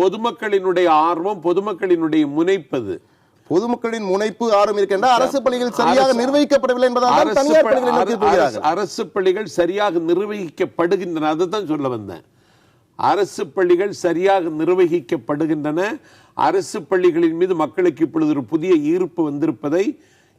பொதுமக்களினுடைய ஆர்வம், பொதுமக்களினுடைய முனைப்பது, பொதுமக்களின் முனைப்பு ஆர்வம் இருக்கின்ற அரசு பள்ளிகள் சரியாக நிர்வகிக்கப்படவில்லை என்பதால் தனியார் பள்ளிகள் அரசு பள்ளிகள் சரியாக நிர்வகிக்கப்படுகின்றன. அதுதான் சொல்ல வந்தேன். அரசு பள்ளிகள் சரியாக நிர்வகிக்கப்படுகின்றன. அரசு பள்ளிகளின் மீது மக்களுக்கு இப்பொழுது ஒரு புதிய ஈர்ப்பு வந்திருப்பதை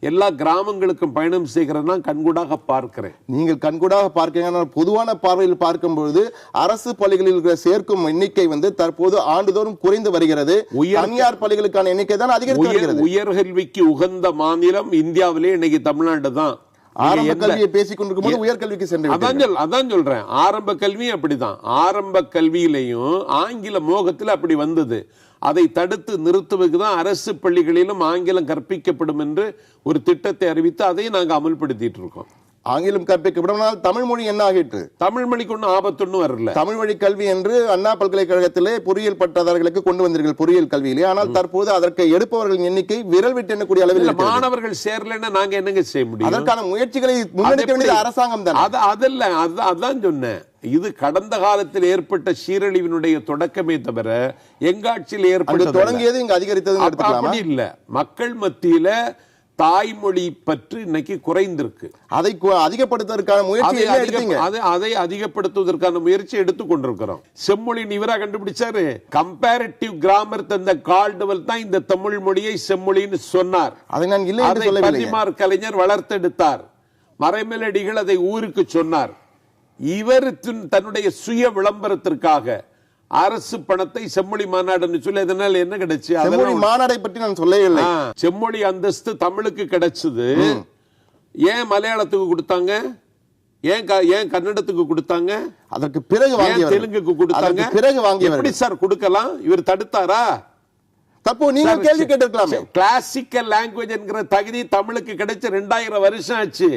எல்லா கிராமங்களுக்கும் பயணம் செய்கிறதா கண்கூடாக பார்க்கிறேன். நீங்கள் கண்கூடாக பார்க்கிறீங்க. பொதுவான பார்வையில் பார்க்கும்போது அரசு பள்ளிகளில் சேர்க்கும் எண்ணிக்கை வந்து தற்போது ஆண்டுதோறும் குறைந்து வருகிறது. தனியார் பள்ளிகளுக்கான எண்ணிக்கை தான் அதிகரித்து வருகிறது. உயர்கல்விக்கு உகந்த மாநிலம் இந்தியாவிலே இன்னைக்கு தமிழ்நாடு தான். ஆரம்ப கல்வியை பேசிக் கொண்டிருக்கும் போது உயர்கல்விக்கு சென்று அதான் சொல்றேன். ஆரம்ப கல்வி அப்படிதான். ஆரம்ப கல்வியிலையும் ஆங்கில மோகத்தில் அப்படி வந்தது. அதை தடுத்து நிறுத்துவதற்கு தான் அரசு பள்ளிகளிலும் ஆங்கிலம் கற்பிக்கப்படும் என்று ஒரு திட்டத்தை அறிவித்து அதை நாங்கள் அமல்படுத்திட்டு இருக்கோம். ஆங்கிலம் கற்பிக்கப்படும். தமிழ் மொழி என்ன ஆகிட்டு? தமிழ் மொழிக்கு ஒன்றும் ஆபத்தொன்னும் வரல. தமிழ் வழி கல்வி என்று அண்ணா பல்கலைக்கழகத்திலே பொறியியல் பட்டதாரிகளுக்கு கொண்டு வந்தீர்கள் பொறியியல் கல்வியிலே. ஆனால் தற்போது அதற்கு எடுப்பவர்களின் எண்ணிக்கை விரல் விட்டு எண்ணக்கூடிய அளவில் மாணவர்கள் சேரலன்னா நாங்க என்னங்க செய்ய முடியும்? அதற்கான முயற்சிகளை முன்னெடுக்க வேண்டியது அரசாங்கம் தான். அதான் சொன்னேன். இது கடந்த காலத்தில் ஏற்பட்ட சீரழிவினுடைய தொடக்கமே தவிர எங்க ஆட்சியில் ஏற்பட்ட தொடங்கியது இங்கு அதிகரித்தது அப்படி இல்ல. மக்கள் மத்தியில தாய்மொழி பற்றி இன்னைக்கு குறைந்திருக்கு. அதை அதிகப்படுத்துவதற்கான முயற்சி, அதை அதிகப்படுத்துவதற்கான முயற்சி எடுத்துக் கொண்டிருக்கிறோம். செம்மொழி இவரா கண்டுபிடிச்சாரு. கம்பேரிட்டிவ் கிராமர் தந்த கால்டுவெல் தான் இந்த தமிழ் மொழியை செம்மொழின்னு சொன்னார். அதை நான் இல்லை என்று சொல்லவில்லை. பரிமார் கலைஞர் வளர்த்தெடுத்தார். மறைமலடிகள் அதை ஊருக்கு சொன்னார். இவர் தன்னுடைய சுய விளம்பரத்திற்காக அரசு பணத்தை செம்மொழி மாநாடு சொல்லி அதனால என்ன கிடைச்சு? செம்மொழி மாநாடை பற்றி நான் சொல்லவில்லை. செம்மொழி அந்தஸ்து தமிழுக்கு கிடைச்சது. ஏன் மலையாளத்துக்கு கொடுத்தாங்க? ஏன் கன்னடத்துக்கு கொடுத்தாங்க? அதற்கு பிறகு தெலுங்குக்கு கொடுத்தாங்க. பிறகு வாங்கி எப்படி சார் கொடுக்கலாம்? இவர் தடுத்தாரா? தப்போ நீங்க கேள்வி கேட்டிருக்கலாமே. கிளாசிக்கல் லாங்குவேஜ் என்கிற தகுதி தமிழுக்கு கிடைச்ச 2000 வருஷம் ஆச்சு.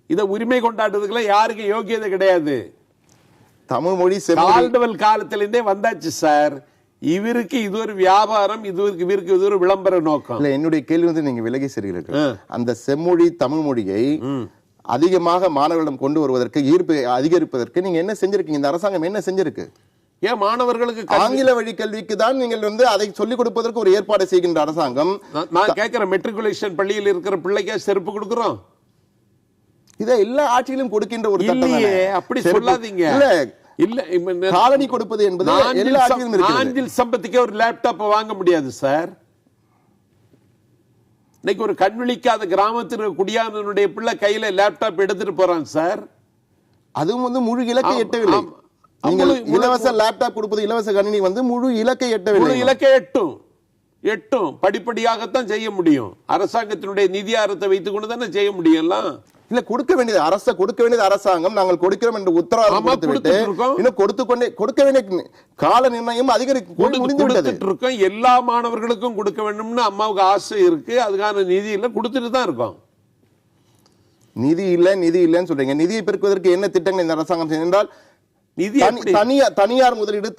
இத உரிமை கொண்டாடுறதுக்குள்ள யாருக்கு யோகியதை கிடையாது. தமிழ் மொழி கால்டுவெல் காலத்திலிருந்தே வந்தாச்சு சார். இவருக்கு இது ஒரு வியாபாரம், இவருக்கு இது ஒரு விளம்பர நோக்கம். இல்ல, என்னுடைய கேள்வி வந்து நீங்க விலகி செல்கிறீர்கள். அந்த செம்மொழி தமிழ் மொழியை அதிகமாக மாணவர்களிடம் கொண்டு வருவதற்கு, ஈர்ப்பு அதிகரிப்பதற்கு நீங்க என்ன செஞ்சிருக்கீங்க? இந்த அரசாங்கம் என்ன செஞ்சிருக்கு? ஏன் மாணவர்களுக்கு ஆங்கில வழி கல்விக்கு தான் நீங்கள் வந்து அதை சொல்லிக் கொடுப்பதற்கு ஒரு ஏற்பாடு செய்கின்ற அரசாங்கம். நான் கேட்கிறேன், மெட்ரிகுலேஷன் பள்ளியில் இருக்கிற பிள்ளைக்கு செருப்பு கொடுக்கிறோம். இதை எல்லா ஆட்சியிலும் கொடுக்கின்ற ஒரு சட்டம். அப்படி சொல்லாதீங்க. இல்ல, காலனி கொடுப்பது என்பது எல்லா ஆட்சியிலும் இருக்கு. நாஞ்சில் சம்பத்துக்கு ஒரு லேப்டாப் வாங்க முடியாது சார். இன்னைக்கு ஒரு கண்விழிக்காத கிராமத்தில் குடியானவனுடைய பிள்ளை கையில லேப்டாப் எடுத்துட்டு போறான் சார். அதுவும் வந்து முழு இலக்கை எட்டவில்லை. இலவச லேப்டாப் கொடுப்பது, இலவச கணினி வந்து முழு இலக்கை எட்டவில்லை. இலக்கை எட்டும் படிப்படியாகத்தான் செய்ய முடியும். அரசாங்கத்தினுடைய நிதி ஆதாரத்தை வைத்துக் கொண்டு தானே செய்ய முடியும். இல்ல, கொடுக்க வேண்டியது அரசாங்கம். நாங்கள் கொடுக்கிறோம் என்று உத்தரவாதம் கொடுக்க வேண்டிய கால நிர்ணயம் அதிகரிக்கும். எல்லா மாணவர்களுக்கும் கொடுக்க வேண்டும்னு அம்மாவுக்கு ஆசை இருக்கு. அதுக்கான நிதி இல்ல, கொடுத்துட்டு தான் இருக்கோம். நிதி இல்லன்னு சொல்றீங்க. நிதியை பெருக்குவதற்கு என்ன திட்டங்கள் இந்த அரசாங்கம் செய்தால்? தனியார் முதலீடு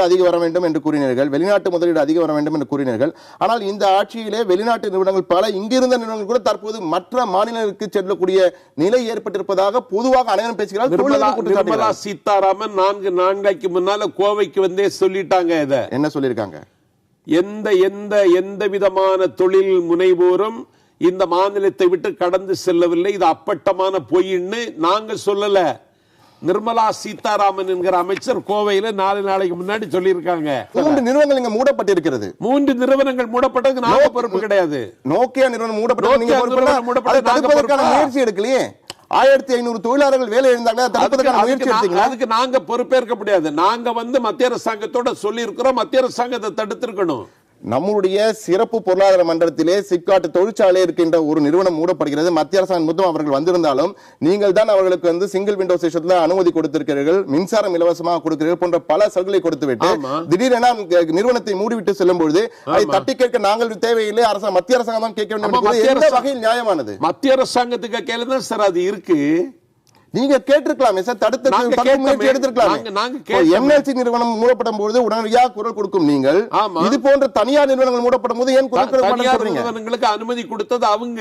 அதிக வர வேண்டும் என்று கூறினீர்கள். வெளிநாட்டு முதலீடு அதிக வர வேண்டும் என்று கூறினீர்கள். ஆனால் இந்த ஆட்சியிலே வெளிநாட்டு நிறுவனங்கள் பல, இங்கிருந்த நிறுவனங்கள் கூட தற்போது மற்ற மாநிலங்களுக்கு செல்லக்கூடிய நிலை ஏற்பட்டிருப்பதாக பொதுவாக அனைவரும் பேசுகிறார்கள். நிர்மலா சீதாராமன் 4 நாளைக்கு முன்னால கோவைக்கு வந்தே சொல்லிட்டாங்க. இத என்ன சொல்லியிருக்காங்க? எந்த விதமான தொழில் முனைவோரும் இந்த மாநிலத்தை விட்டு கடந்து செல்லவில்லை. இது அப்பட்டமான பொய்ன்னு நாங்க சொல்லல. நிர்மலா சீதாராமன் என்கிற அமைச்சர் கோவையில 4 நாளைக்கு முன்னாடி சொல்லியிருக்காங்க. 3 நிறுவனங்கள் இங்க மூடப்பட்டிருக்கிறது. 3 நிறுவனங்கள் மூடப்பட்டதுக்கு நாங்க பொறுப்பு கிடையாது. நோக்கியா நிறுவனம் மூடப்பட்டது நீங்க பொறுப்பு. தடுப்பதற்கான முயற்சி எடுக்கலையே. 1500 தொழிலாளர்கள் வேலை இழந்தாங்க. தடுப்பதற்கான முயற்சி எடுத்தீங்களா? அதுக்கு நாங்க பொறுப்பேற்க முடியாது. நாங்க மத்திய அரசாங்கத்தோட சொல்லி இருக்கிறோம். மத்திய அரசாங்கத்தை தடுத்திருக்கணும். நம்முடைய சிறப்பு பொருளாதார மன்றத்திலே சிப்காட் தொழிற்சாலை இருக்கின்ற ஒரு நிறுவனம் மூடப்படுகிறது. மத்திய அரசாங்கம் மொத்தம் அவர்கள் வந்திருந்தாலும் நீங்கள் தான் அவர்களுக்கு சிங்கிள் விண்டோ சிஸ்டத்துல அனுமதி கொடுத்திருக்கிறீர்கள், மின்சாரம் இலவசமாக கொடுக்கிறீர்கள் போன்ற பல சலுகைகளை கொடுத்துவிட்டு திடீரென நிறுவனத்தை மூடிவிட்டு செல்லும் பொழுது அதை தட்டி கேட்க நாங்கள் தேவையில்லை, மத்திய அரசாங்கம் தான் கேட்க வேண்டும். எந்த வகையில் நியாயமானது? மத்திய அரசாங்கத்துக்கு கேள்வி தான் சார் அது இருக்கு. நீங்க கேட்டிருக்கலாமே சார், தடுத்து முயற்சி எடுத்திருக்கலாம். எம்எல்சி நிறுவனம் மூடப்படும் போது உடனடியாக குரல் கொடுக்கும் நீங்கள். இது போன்ற தனியார் நிறுவனங்கள் மூடப்படும் போது ஏன் குரல் நிறுவனங்களுக்கு அனுமதி கொடுத்தது அவங்க?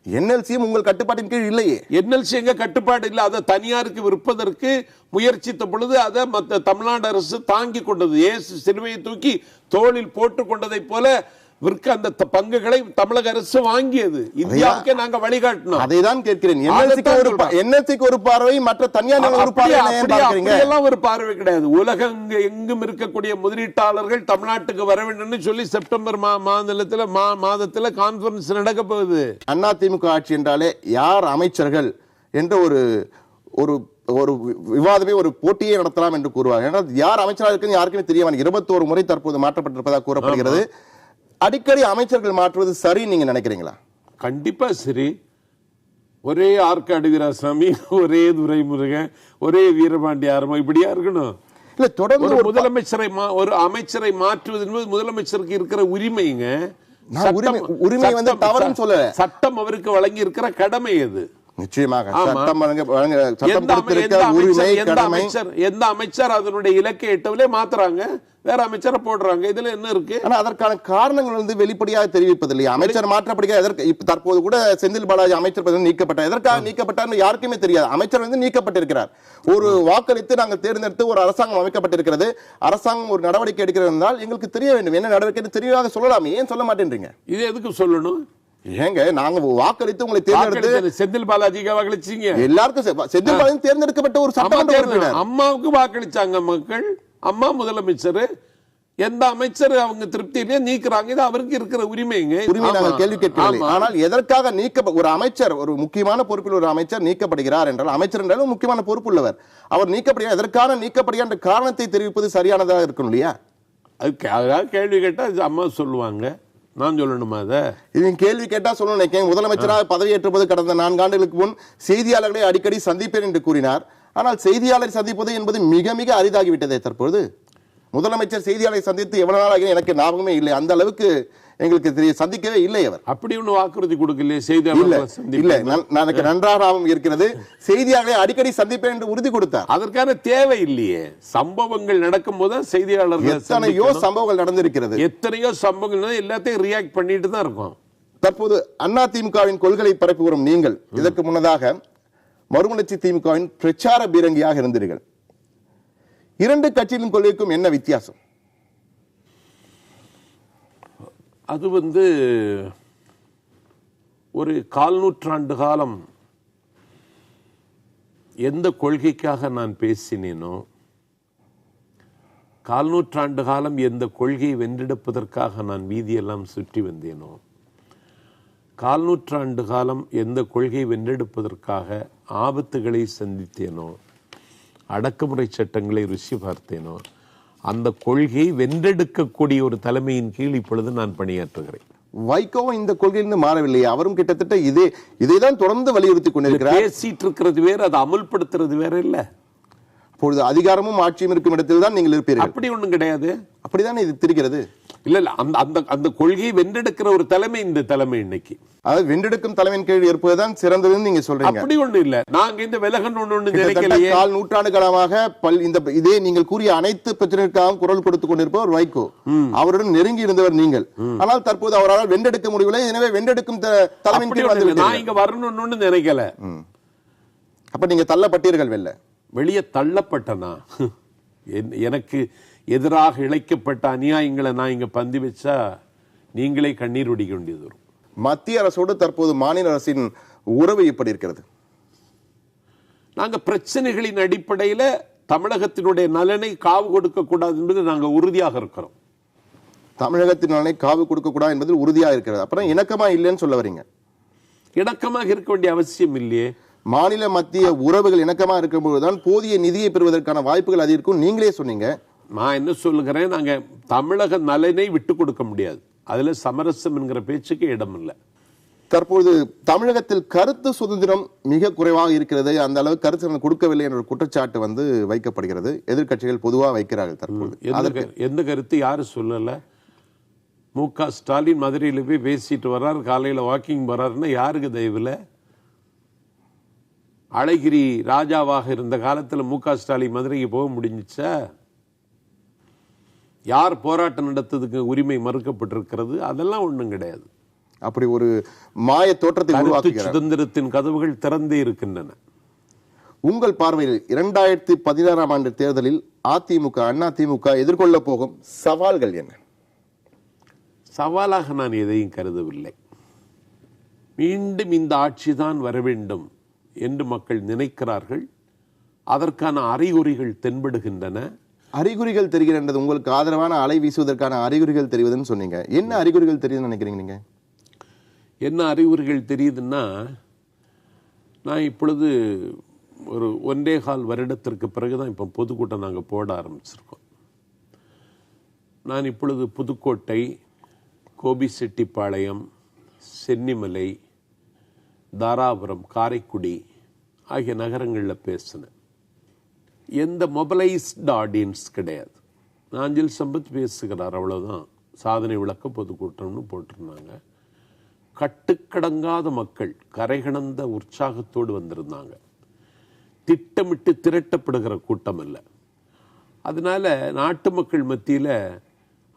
என்எல்சியும் உங்கள் கட்டுப்பாட்டின் கீழ் இல்லையே. என்எல்சி எங்க கட்டுப்பாடு இல்ல. அதை தனியாருக்கு விற்பதற்கு முயற்சித்த பொழுது அதை தமிழ்நாடு அரசு தாங்கி கொண்டது. ஏசு சிலுவையை தூக்கி தோளில் போட்டுக் கொண்டதை போல விற்க அந்த பங்குகளை தமிழக அரசு வாங்கியது. இந்தியாவுக்கே நாங்க வழிகாட்டினோம். அதைதான் கேட்கிறேன். என்எல்சிக்கு ஒரு பார்வை, மற்ற தனியார் ஒரு பார்வை எல்லாம் ஒரு பார்வை கிடையாது. உலகம் எங்கும் இருக்கக்கூடிய முதலீட்டாளர்கள் தமிழ்நாட்டுக்கு வர வேண்டும் சொல்லி செப்டம்பர் மாதத்துல கான்பரன்ஸ் நடக்க போகுது. அதிமுக ஆட்சி என்றாலே யார் அமைச்சர்கள் என்ற ஒரு விவாதமே, ஒரு போட்டியை நடத்தலாம் என்று கூறுவார்கள். யார் அமைச்சராக இருக்குன்னு யாருக்குமே தெரிய 21 முறை தற்போது மாற்றப்பட்டிருப்பதாக கூறப்படுகிறது. அடிக்கடி அமைச்சர்கள் மாற்றுவது சரி நீங்க நினைக்கிறீங்களா? கண்டிப்பா சரி. ஒரே ஆற்காடு வீராசாமி, ஒரே துரைமுருகன், ஒரே வீரபாண்டி ஆரம்பம் இப்படியா இருக்கணும்? இல்ல, தொடர்ந்து ஒரு அமைச்சரை மாற்றுவது என்பது முதலமைச்சருக்கு இருக்கிற உரிமைங்க. உரிமை தவறுன்னு சொல்ல, சட்டம் அவருக்கு வழங்கி இருக்கிற கடமை அது. நிச்சயமாக எந்த அமைச்சர் அதனுடைய இலக்கை எட்டவிலே மாத்துறாங்க, வேற அமைச்சரை போடுறாங்க. இதுல என்ன இருக்கு? ஆனா அதற்கான காரணங்கள் வெளிப்படையாக தெரிவிப்பதில்லை. அமைச்சர் மாற்றப்படுகிறது. தற்போது கூட செந்தில் பாலாஜி அமைச்சர் பதவி நீக்கப்பட்டார். எதற்காக நீக்கப்பட்டார் யாருக்குமே தெரியாது. அமைச்சர் நீக்கப்பட்டிருக்கிறார். ஒரு வாக்களித்து நாங்கள் தேர்ந்தெடுத்து ஒரு அரசாங்கம் அமைக்கப்பட்டிருக்கிறது. அரசாங்கம் ஒரு நடவடிக்கை எடுக்கிறது என்றால் எங்களுக்கு தெரிய வேண்டும். என்ன நடவடிக்கை தெரியவாக சொல்லலாம். ஏன் சொல்ல மாட்டேன்றீங்க? இது எதுக்கு சொல்லணும்? ஏங்க நாங்க வாக்களித்து உங்களை தேர்ந்தெடுத்து செந்தில் பாலாஜிக்கு வாக்களிச்சீங்க. எல்லாருக்கும் செந்தில் பாலாஜி தேர்ந்தெடுக்கப்பட்ட ஒரு சட்டமன்ற உறுப்பினர். அம்மாவுக்கு வாக்களிச்சாங்க மக்கள். அம்மா முதலமைச்சர். எந்த அமைச்சர் அவங்க திருப்தியிலே நீக்குறாங்க, இது அவருக்கு இருக்கிற உரிமைங்க. உரிமை நாங்கள் கேள்வி கேட்கவில்லை. ஆனால் எதற்காக ஒரு அமைச்சர், ஒரு முக்கியமான பொறுப்பில் ஒரு அமைச்சர் நீக்கப்படுகிறார் என்றால், அமைச்சர் என்றாலும் முக்கியமான பொறுப்பு உள்ளவர், அவர் நீக்கப்படுகிறார். எதற்காக நீக்கப்படுகிற காரணத்தை தெரிவிப்பது சரியானதாக இருக்கும் இல்லையா? அதுக்காக கேள்வி கேட்டா அம்மா சொல்லுவாங்க, நான் சொல்லணுமா? அதை இது கேள்வி கேட்டா சொல்லணும். முதலமைச்சராக பதவியேற்ற போது கடந்த 4 ஆண்டுகளுக்கு முன் செய்தியாளர்களை அடிக்கடி சந்திப்பேன் என்று கூறினார். ஆனால் செய்தியாளரை சந்திப்பது என்பது மிக மிக அரிதாகிவிட்டதே. தற்போது முதலமைச்சர் செய்தியாளரை சந்தித்து எவ்வளவு நாள் ஆகியும் எனக்கு ஞாபகமே இல்லை. அந்த அளவுக்கு எங்களுக்கு சந்திக்கவே இல்லை. அவர் அப்படி ஒன்னும் வாக்குறுதி கொடுக்கல. செய்தியாளர் நன்றாக இருக்கிறது. செய்தியாளர்களை அடிக்கடி சந்திப்பேன் என்று உறுதி கொடுத்தார். அதற்கான தேவை இல்லையே. சம்பவங்கள் நடக்கும் போது செய்தியாளர்கள் எத்தனையோ சம்பவங்கள் நடந்திருக்கிறது. எத்தனையோ சம்பவங்கள் எல்லாத்தையும் ரியாக்ட் பண்ணிட்டு தான் இருக்கும். தற்போது அதிமுகவின் கொள்கை பரப்பி வரும் நீங்கள் இதற்கு முன்னதாக மறுமலர்ச்சி திமுகவின் பிரச்சார பீரங்கியாக இருந்தீர்கள். 2 கட்சிகளின் கொள்கைக்கும் என்ன வித்தியாசம்? அது ஒரு 1/4 நூற்றாண்டு காலம் எந்த கொள்கைக்காக நான் பேசினேனோ, 1/4 நூற்றாண்டு காலம் எந்த கொள்கையை வென்றெடுப்பதற்காக நான் வீதியெல்லாம் சுற்றி வந்தேனோ, 1/4 நூற்றாண்டு காலம் எந்த கொள்கையை வென்றெடுப்பதற்காக ஆபத்துகளை சந்தித்தேனோ, அடக்குமுறை சட்டங்களை ருசி பார்த்தேனோ, அந்த கொள்கையை வென்றெடுக்கக்கூடிய ஒரு தலைமையின் கீழ் இப்பொழுது நான் பணியாற்றுகிறேன். வைகோவும் இந்த கொள்கையிலிருந்து மாறவில்லை. அவரும் கிட்டத்தட்ட இதைதான் தொடர்ந்து வலியுறுத்தி கொண்டிருக்கிறார். பேசிட்டு இருக்கிறது வேற, அதை அமல்படுத்துறது வேற இல்ல. அப்பொழுது அதிகாரமும் ஆட்சியும் இருக்கும் இடத்தில் தான் நீங்கள் இருப்பீர்கள். அப்படி ஒண்ணும் கிடையாது. அப்படிதான் இது தெரிகிறது. இல்ல அந்த கொள்கையை வென்றெடுக்கிற ஒரு தலைமை இந்த தலைமை இன்னைக்கு. அதாவது வென்றெடுக்கும் தலைமையின் கீழ் இருப்பதுதான் சிறந்ததுன்னு நீங்க சொல்றீங்க. அப்படி ஒண்ணு இல்ல. நாங்க இந்த விலகன் ஒண்ணு நினைக்கலையே. 1/4 நூற்றாண்டு காலமாக இதே நீங்கள் கூறிய அனைத்து பிரச்சனைகளுக்காகவும் குரல் கொடுத்துக் கொண்டிருப்பவர் வைகோ. அவருடன் நெருங்கி இருந்தவர் நீங்கள். ஆனால் தற்போது அவரால் வென்றெடுக்க முடியவில்லை. எனவே வென்றெடுக்கும் தலைமையின் கீழ் வந்து நான் இங்க வரணும்னு நினைக்கல. அப்ப நீங்க தள்ளப்பட்டீர்கள். வெளியே தள்ளப்பட்டனா? எனக்கு எதிராக இழைக்கப்பட்ட அநியாயங்களை நான் இங்க பந்தி வச்சா நீங்களே கண்ணீர் வடிக்க வேண்டியது வரும். மத்திய அரசோடு தற்போது மாநில அரசின் உறவு எப்படி இருக்கிறது? நாங்க பிரச்சனைகளின் அடிப்படையில் தமிழகத்தினுடைய நலனை காவு கொடுக்க கூடாது என்பது நாங்க உறுதியாக இருக்கிறோம். தமிழகத்தின் நலனை காவு கொடுக்க கூடாது என்பதில் உறுதியாக இருக்கிறது. அப்புறம் இணக்கமா இல்லைன்னு சொல்ல வரீங்க? இணக்கமாக இருக்க வேண்டிய அவசியம் இல்லையே. மாநில மத்திய உறவுகள் இணக்கமா இருக்கும்போதுதான் போதிய நிதியை பெறுவதற்கான வாய்ப்புகள் அதிகம் நீங்களே சொன்னீங்க. நான் என்ன சொல்லுகிறேன், நாங்க தமிழக நலனை விட்டு கொடுக்க முடியாது. அதுல சமரசம் என்கிற பேச்சுக்கு இடம் இல்லை. தற்போது தமிழகத்தில் கருத்து சுதந்திரம் மிக குறைவாக இருக்கிறது, அந்த அளவு கருத்து சுதந்திரம் கொடுக்கவில்லை என்ற குற்றச்சாட்டு வந்து வைக்கப்படுகிறது. எதிர்க்கட்சிகள் பொதுவாக வைக்கிறார்கள். தற்போது எந்த கருத்து யாரு சொல்லல? மு.க. ஸ்டாலின் மதுரையில போய் பேசிட்டு வர்றாரு, காலையில வாக்கிங் வர்றாருன்னா யாருக்கு தயவுல? அழகிரி ராஜாவாக இருந்த காலத்துல மு.க. ஸ்டாலின் மதுரைக்கு போக முடிஞ்சிச்சா? யார் போராட்டம் நடத்துறதுக்கு உரிமை மறுக்கப்பட்டிருக்கிறது? அதெல்லாம் ஒண்ணும் கிடையாது. அப்படி ஒரு மாய தோற்றத்தை உருவாக்குகிறார். சுதந்திரத்தின் கதவுகள் திறந்தே இருக்கின்றன. உங்கள் பார்வையில் 2016 ஆண்டு தேர்தலில் அதிமுக அண்ணா திமுக எதிர்கொள்ள போகும் சவால்கள் என்ன? சவாலாக நான் எதையும் கருதவில்லை. மீண்டும் இந்த ஆட்சிதான் வர வேண்டும் என்று மக்கள் நினைக்கிறார்கள். அதற்கான அறிகுறிகள் தென்படுகின்றன. அறிகுறிகள் தெரிகிறது. உங்களுக்கு ஆதரவான அலை வீசுவதற்கான அறிகுறிகள் தெரிவதுன்னு சொன்னீங்க. என்ன அறிகுறிகள் தெரியுதுன்னு நினைக்கிறீங்க நீங்க? என்ன அறிகுறிகள் தெரியுதுன்னா, நான் இப்பொழுது ஒரு 1.25 வருடத்திற்கு பிறகுதான் இப்போ பொதுக்கூட்டம் நாங்கள் போட ஆரம்பிச்சிருக்கோம். நான் இப்பொழுது புதுக்கோட்டை, கோபிச்செட்டிப்பாளையம், சென்னிமலை, தாராபுரம், காரைக்குடி ஆகிய நகரங்களில் பேசினேன். எந்த மொபைலைஸ்டு ஆடியன்ஸ் கிடையாது. நாஞ்சில் சம்பத் பேசுகிறார், அவ்வளோதான். சாதனை விளக்க பொதுக்கூட்டம்னு போட்டிருந்தாங்க. கட்டுக்கடங்காத மக்கள் கரைகடந்த உற்சாகத்தோடு வந்திருந்தாங்க. திட்டமிட்டு திரட்டப்படுகிற கூட்டம் அல்ல. அதனால நாட்டு மக்கள் மத்தியில்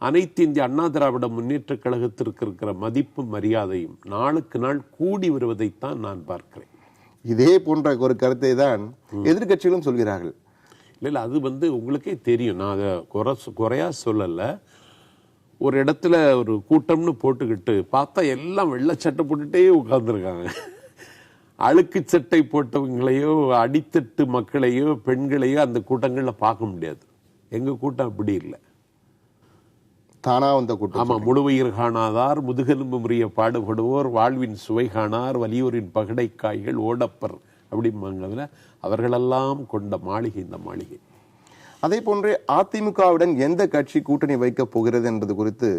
அனைத்து இந்திய அண்ணா திராவிட முன்னேற்ற கழகத்திற்கு இருக்கிற மதிப்பும் மரியாதையும் நாளுக்கு நாள் கூடி வருவதைத்தான் நான் பார்க்கிறேன். இதே போன்ற ஒரு கருத்தை தான் எதிர்க்கட்சிகளும் சொல்கிறார்கள். இல்லை, அது உங்களுக்கே தெரியும். நான் அதை குறையா சொல்லலை. ஒரு இடத்துல ஒரு கூட்டம்னு போட்டுக்கிட்டு பார்த்தா எல்லாம் வெள்ளை சட்டை போட்டுட்டே உட்கார்ந்துருக்காங்க. அழுக்கு சட்டை போட்டவங்களையோ அடித்தட்டு மக்களையோ பெண்களையோ அந்த கூட்டங்களில் பார்க்க முடியாது. எங்கள் கூட்டம் அப்படி இல்லை. தானா வந்த கூட்டம். ஆமாம், முழுவயிர் காணாதார் முதுகெலும்பு முறிய பாடுபடுவோர் வாழ்வின் சுவை காணார் வலியோரின் பகடைக்காய்கள் ஓடப்பர் அப்படிம்பாங்க. அவர்களெல்லாம் கொண்ட மாளிகை இந்த மாளிகை. அதே போன்றே அதிமுகவுடன் எந்த கட்சி கூட்டணி வைக்க போகிறது என்பது குறித்து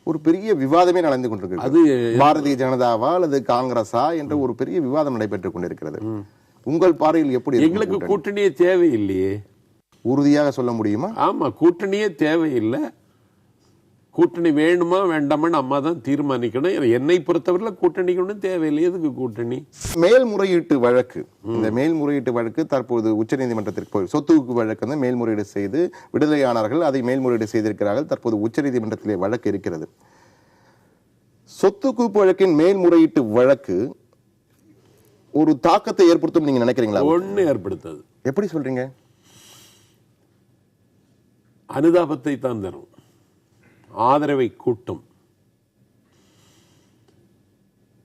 ஒரு பெரிய விவாதமே நடந்து கொண்டிருக்கிறது. அது பாரதிய ஜனதாவா அல்லது காங்கிரஸா என்ற ஒரு பெரிய விவாதம் நடைபெற்றுக் கொண்டிருக்கிறது. உங்கள் பார்வையில் எப்படி? எங்களுக்கு கூட்டணியே தேவையில்லையே. உறுதியாக சொல்ல முடியுமா? ஆமா, கூட்டணியே தேவையில்லை. கூட்டணி வேணுமா வேண்டாமான்னு அம்மா தான் தீர்மானிக்கணும். என்னை பொறுத்தவரையில் கூட்டணிக்கு ஒன்றும் தேவையில்லை. எதுக்கு கூட்டணி? மேல்முறையீட்டு வழக்கு, இந்த மேல்முறையீட்டு வழக்கு தற்போது உச்சநீதிமன்றத்திற்கு போய் சொத்து வழக்கு மேல்முறையீடு செய்து விடுதலையானார்கள். அதை மேல்முறையீடு செய்திருக்கிறார்கள். தற்போது உச்சநீதிமன்றத்திலே வழக்கு இருக்கிறது. சொத்து குவிப்பு வழக்கின் மேல்முறையீட்டு வழக்கு ஒரு தாக்கத்தை ஏற்படுத்தும் நீங்க நினைக்கிறீங்களா? ஒண்ணு ஏற்படுத்தாது. எப்படி சொல்றீங்க? அனுதாபத்தை தான் தரும், ஆதரவை கூட்டும்.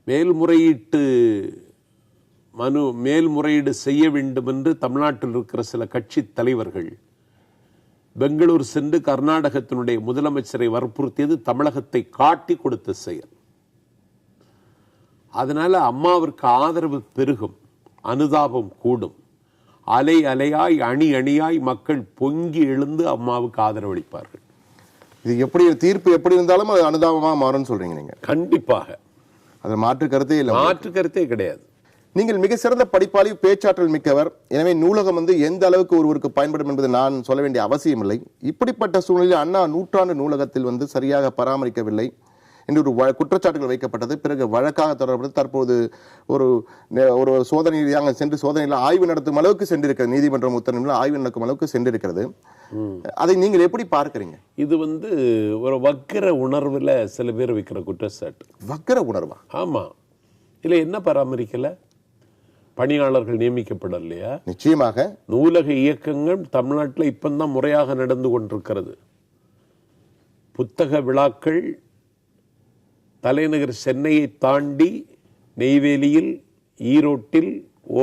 மேல்முறையீடு செய்ய வேண்டும் என்று தமிழ்நாட்டில் இருக்கிற சில கட்சி தலைவர்கள் பெங்களூர் சென்று கர்நாடகத்தினுடைய முதலமைச்சரை வற்புறுத்தியது தமிழகத்தை காட்டி கொடுத்த செயல். அதனால அம்மாவிற்கு ஆதரவு பெருகும், அனுதாபம் கூடும். அலை அலையாய் அணி அணியாய் மக்கள் பொங்கி எழுந்து அம்மாவுக்கு ஆதரவளிப்பார்கள். இது எப்படி தீர்ப்பு எப்படி இருந்தாலும் அது அனுதாபமா மாறும்னு சொல்றீங்க நீங்க? கண்டிப்பாக. அது மாற்று கருத்தே இல்லை. மாற்று கருத்தே கிடையாது. நீங்கள் மிக சிறந்த படிப்பாளி, பேச்சாற்றல் மிக்கவர். எனவே நூலகம் எந்த அளவுக்கு ஒருவருக்கு பயன்படும் என்பது நான் சொல்ல வேண்டிய அவசியம் இல்லை. இப்படிப்பட்ட சூழ்நிலையில் அண்ணா நூற்றாண்டு நூலகத்தில் சரியாக பராமரிக்கவில்லை என்று ஒரு குற்றச்சாட்டுகள் வைக்கப்பட்டது. பிறகு வழக்காக தொடரப்பட்டது. தற்போது ஒரு சோதனை சென்று சோதனையில் ஆய்வு நடத்தும் அளவுக்கு சென்றிருக்கிறது. நீதிமன்றம் உத்தரவில் ஆய்வு நடக்கும் அளவுக்கு சென்றிருக்கிறது. அதை நீங்கள் எப்படி பார்க்கிறீங்க? இது ஒரு வக்கிர உணர்வுல சில பேர் வைக்கிற குற்றச்சாட்டு. வக்கிர உணர்வா? ஆமா. இல்ல, என்ன பராமரிக்கல? பணியாளர்கள் நியமிக்கப்படலையா? நிச்சயமாக. நூலக இயக்கங்கள் தமிழ்நாட்டில் இப்பதான் முறையாக நடந்து கொண்டிருக்கிறது. புத்தக விழாக்கள் தலைநகர் சென்னையை தாண்டி நெய்வேலியில், ஈரோட்டில்,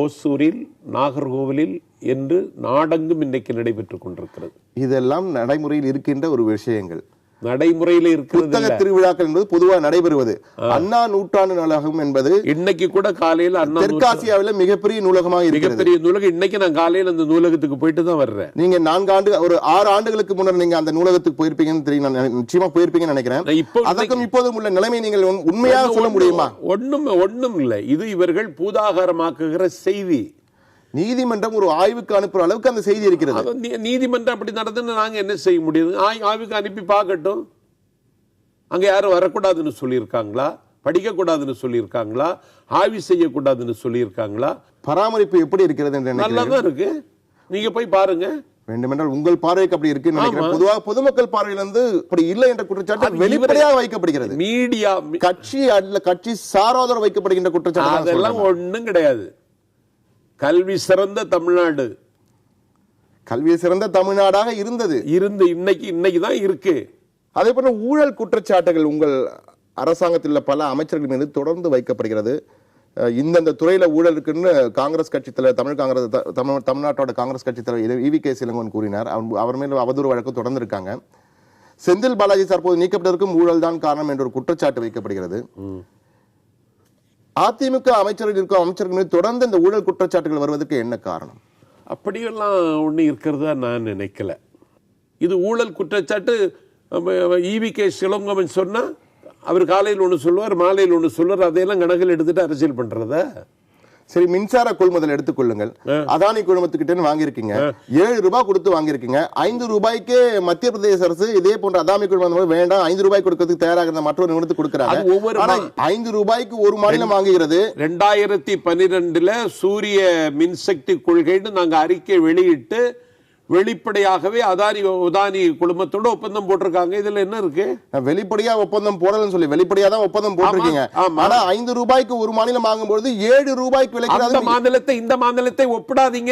ஓசூரில், நாகர்கோவிலில் என்று நாடெங்கும் இன்றைக்கு நடைபெற்றுக் கொண்டிருக்கிறது. இதெல்லாம் நடைமுறையில் இருக்கின்ற ஒரு விஷயங்கள். நடைமுறையில் இருக்கிறது. திருவிழாக்கள் என்பது பொதுவாக நடைபெறுவது. அண்ணா நூற்றாண்டு நூலகம் என்பது இன்னைக்கு கூட காலையில் தெற்காசியாவில் மிகப்பெரிய நூலகமாக இருக்கிறது. மிகப்பெரிய நூலகம். இன்னைக்கு நான் காலையில் அந்த நூலகத்துக்கு போயிட்டு தான் வர்றேன். நீங்க 6 ஆண்டுகளுக்கு முன்னர் நீங்க அந்த நூலகத்துக்கு போயிருப்பீங்கன்னு தெரியும். நான் நிச்சயமா போயிருப்பீங்கன்னு நினைக்கிறேன். அதற்கும் இப்போதும் உள்ள நிலைமை நீங்கள் உண்மையாக சொல்ல முடியுமா? ஒண்ணும் இல்லை. இது இவர்கள் பூதாகாரமாக்குகிற செய்தி. நீதிமன்றம் ஒரு ஆய்வுக்கு அனுப்புற அளவுக்கு அந்த செய்தி இருக்கிறது. நீதிமன்றம் அப்படி நடந்துன்னு நாங்க என்ன செய்ய முடியுது? ஆய்வுக்கு அனுப்பி பார்க்கட்டும். அங்க யாரும் வரக்கூடாதுன்னு சொல்லியிருக்காங்களா? படிக்க கூடாதுன்னு சொல்லியிருக்காங்களா? ஆய்வு செய்யக்கூடாதுன்னு சொல்லியிருக்காங்களா? பராமரிப்பு எப்படி இருக்கிறது என்று நல்லாதான் இருக்கு. நீங்க போய் பாருங்க. வேண்டுமென்றால் உங்கள் பார்வைக்கு அப்படி இருக்கு நினைக்கிறேன். பொதுவாக பொதுமக்கள் பார்வையிலிருந்து அப்படி இல்லை என்ற குற்றச்சாட்டு வெளிப்படையாக வைக்கப்படுகிறது. மீடியா கட்சி சாராதோர் வைக்கப்படுகின்ற குற்றச்சாட்டு அதெல்லாம் ஒண்ணும் கிடையாது. கல்வி சிறந்த தமிழ்நாடு, கல்வி சிறந்த தமிழ்நாடாக இருந்தது இன்னைக்கு தான் இருக்கு. அதே போல ஊழல் குற்றச்சாட்டுகள் உங்கள் அரசாங்கத்தில் உள்ள பல அமைச்சர்கள் மீது தொடர்ந்து வைக்கப்படுகிறது. இந்தந்த துறையில ஊழல் இருக்குன்னு காங்கிரஸ் கட்சி தலைவர் தமிழ்நாட்டோட காங்கிரஸ் கட்சி தலைவர் EVK இளங்கோவன் கூறினார். அவர் மேல அவதூறு வழக்கு தொடர்ந்து இருக்காங்க. செந்தில் பாலாஜி தற்போது நீக்கப்பட்டதற்கும் ஊழல் தான் காரணம் என்ற ஒரு குற்றச்சாட்டு வைக்கப்படுகிறது. அதிமுக அமைச்சர்கள் மீது தொடர்ந்து இந்த ஊழல் குற்றச்சாட்டுகள் வருவதற்கு என்ன காரணம்? அப்படியெல்லாம் ஒண்ணு இருக்கிறதா நான் நினைக்கல. இது ஊழல் குற்றச்சாட்டு EVK இளங்கோவன் சொன்னா அவர் காலையில் ஒண்ணு சொல்லுவார், மாலையில் ஒண்ணு சொல்லுவார். அதையெல்லாம் கணக்கில் எடுத்துட்டு அரசியல் பண்றதா? சரி, மின்சார கொள்முதல் எடுத்துக்கொள்ளுங்கள். அதானி குழுமத்துக்கிட்ட வாங்கியிருக்கீங்க, 7 ரூபாய் கொடுத்து வாங்கியிருக்கீங்க. 5 ரூபாய்க்கு மத்திய பிரதேச அரசு இதே போன்ற அதானி குழுமம் வேண்டாம் 5 ரூபாய் கொடுக்கிறதுக்கு தயாராக மற்றொரு நிறுவனத்துக்கு கொடுக்கிறாங்க. 5 ரூபாய்க்கு ஒரு மாநிலம் வாங்குகிறது. 2012 சூரிய மின்சக்தி கொள்கைன்னு நாங்க அறிக்கை வெளியிட்டு வெளிப்படையாகவே அதானி குழுமத்தோட ஒப்பந்தம் போட்டிருக்காங்க. இதுல என்ன இருக்கு? வெளிப்படையா ஒப்பந்தம் போடலன்னு சொல்லி வெளிப்படையா தான் ஒப்பந்தம் போட்டிருக்கீங்க. ஆனா 5 ரூபாய்க்கு ஒரு மாநிலம் வாங்கும்போது 7 ரூபாய்க்கு விலைக்கு இந்த மாநிலத்தை ஒப்பிடாதீங்க.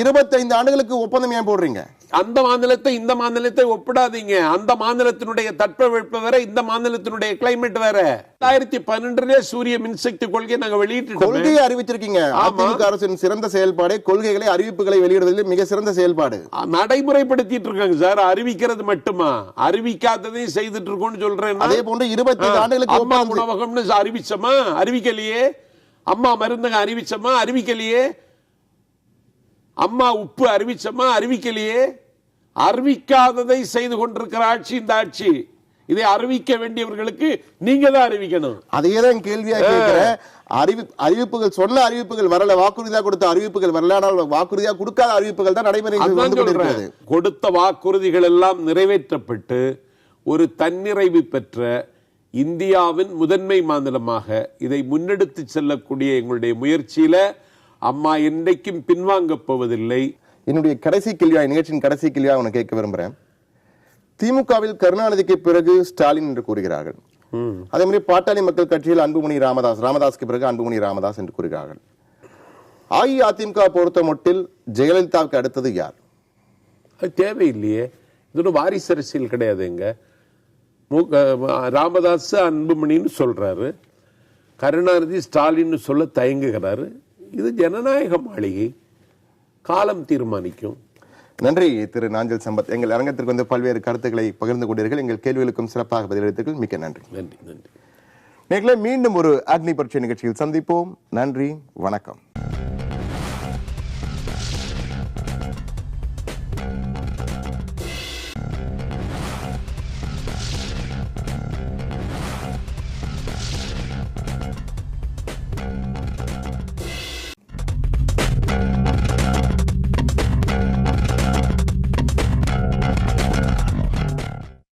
25 ஆண்டுகளுக்கு ஒப்பந்தம் ஏன் போடுறீங்க? அந்த மாநிலத்தை இந்த மாநிலத்தை ஒப்பிடாதீங்க. அந்த மாநிலத்தினுடைய தட்பவெப்ப வேற, இந்த மாநிலத்தினுடைய கிளைமேட் வேற. 2012 சூரிய மின்சக்தி கொள்கையை நாங்க வெளியிட்டு கொள்கையை அறிவிச்சிருக்கீங்க. அதிமுக அரசின் சிறந்த செயல்பாடு கொள்கைகளை அறிவிப்புகளை வெளியிடுவதில் மிக சிறந்த செயல்பாடு. நடைமுறைப்படுத்திட்டு இருக்காங்க சார். அறிவிக்கிறது மட்டுமா? அறிவிக்காததையும் செய்துட்டு இருக்கோம்னு சொல்றேன். அதே போன்று 25 ஆண்டுகளுக்கு அம்மா உணவகம்னு அறிவிச்சோமா? அறிவிக்கலையே. அம்மா மருந்துங்க அறிவிச்சோமா? அறிவிக்கலையே. அம்மா உப்பு அறிவிச்சோமா? அறிவிக்கலையே. அறிவிக்காததை செய்து கொண்டிருக்கிற ஆட்சி இந்த ஆட்சி. இதை அறிவிக்க வேண்டியவர்களுக்கு நீங்க தான் அறிவிக்கணும். அதையே தான் கேள்வியா கேட்கிறேன். அறிவிப்புகள் சொன்ன அறிவிப்புகள் வரல, வாக்குறுதியா கொடுத்த அறிவிப்புகள் வரல. ஆனால் வாக்குறுதியா கொடுக்காத அறிவிப்புகள் தான் நடைமுறை. கொடுத்த வாக்குறுதிகள் எல்லாம் நிறைவேற்றப்பட்டு ஒரு தன்னிறைவு பெற்ற இந்தியாவின் முதன்மை மாநிலமாக இதை முன்னெடுத்து செல்லக்கூடிய எங்களுடைய முயற்சியில அம்மா என்றைக்கும் பின்வாங்க போவதில்லை. என்னுடைய கடைசி கேள்வியா, நிகழ்ச்சியின் கடைசி கேள்வியா உனக்கு கேட்க விரும்புறேன். திமுகவில் கருணாநிதிக்கு பிறகு ஸ்டாலின் என்று கூறுகிறார்கள். அதே மாதிரி பாட்டாளி மக்கள் கட்சியில் அன்புமணி ராமதாஸுக்கு பிறகு அன்புமணி ராமதாஸ் என்று கூறுகிறார்கள். அஇஅதிமுக பொறுத்த மட்டில் ஜெயலலிதாவுக்கு அடுத்தது யார்? அது தேவையில்லையே. இது வாரிசு அரசியல் கிடையாதுங்க. ராமதாஸ் அன்புமணின்னு சொல்றாரு, கருணாநிதி ஸ்டாலின் சொல்ல தயங்குகிறாரு. இது ஜனநாயக மாளிகை, காலம் தீர்மானிக்கும். நன்றி திரு நாஞ்சில் சம்பத். எங்கள் அரங்கத்திற்கு வந்து பல்வேறு கருத்துக்களை பகிர்ந்து கொண்டீர்கள். எங்கள் கேள்விகளுக்கும் சிறப்பாக பதிலளித்தீர்கள். மிக்க நன்றி. நன்றி நன்றி. நேர்களே, மீண்டும் ஒரு அக்னி பரீட்சை நிகழ்ச்சியில் சந்திப்போம். நன்றி, வணக்கம்.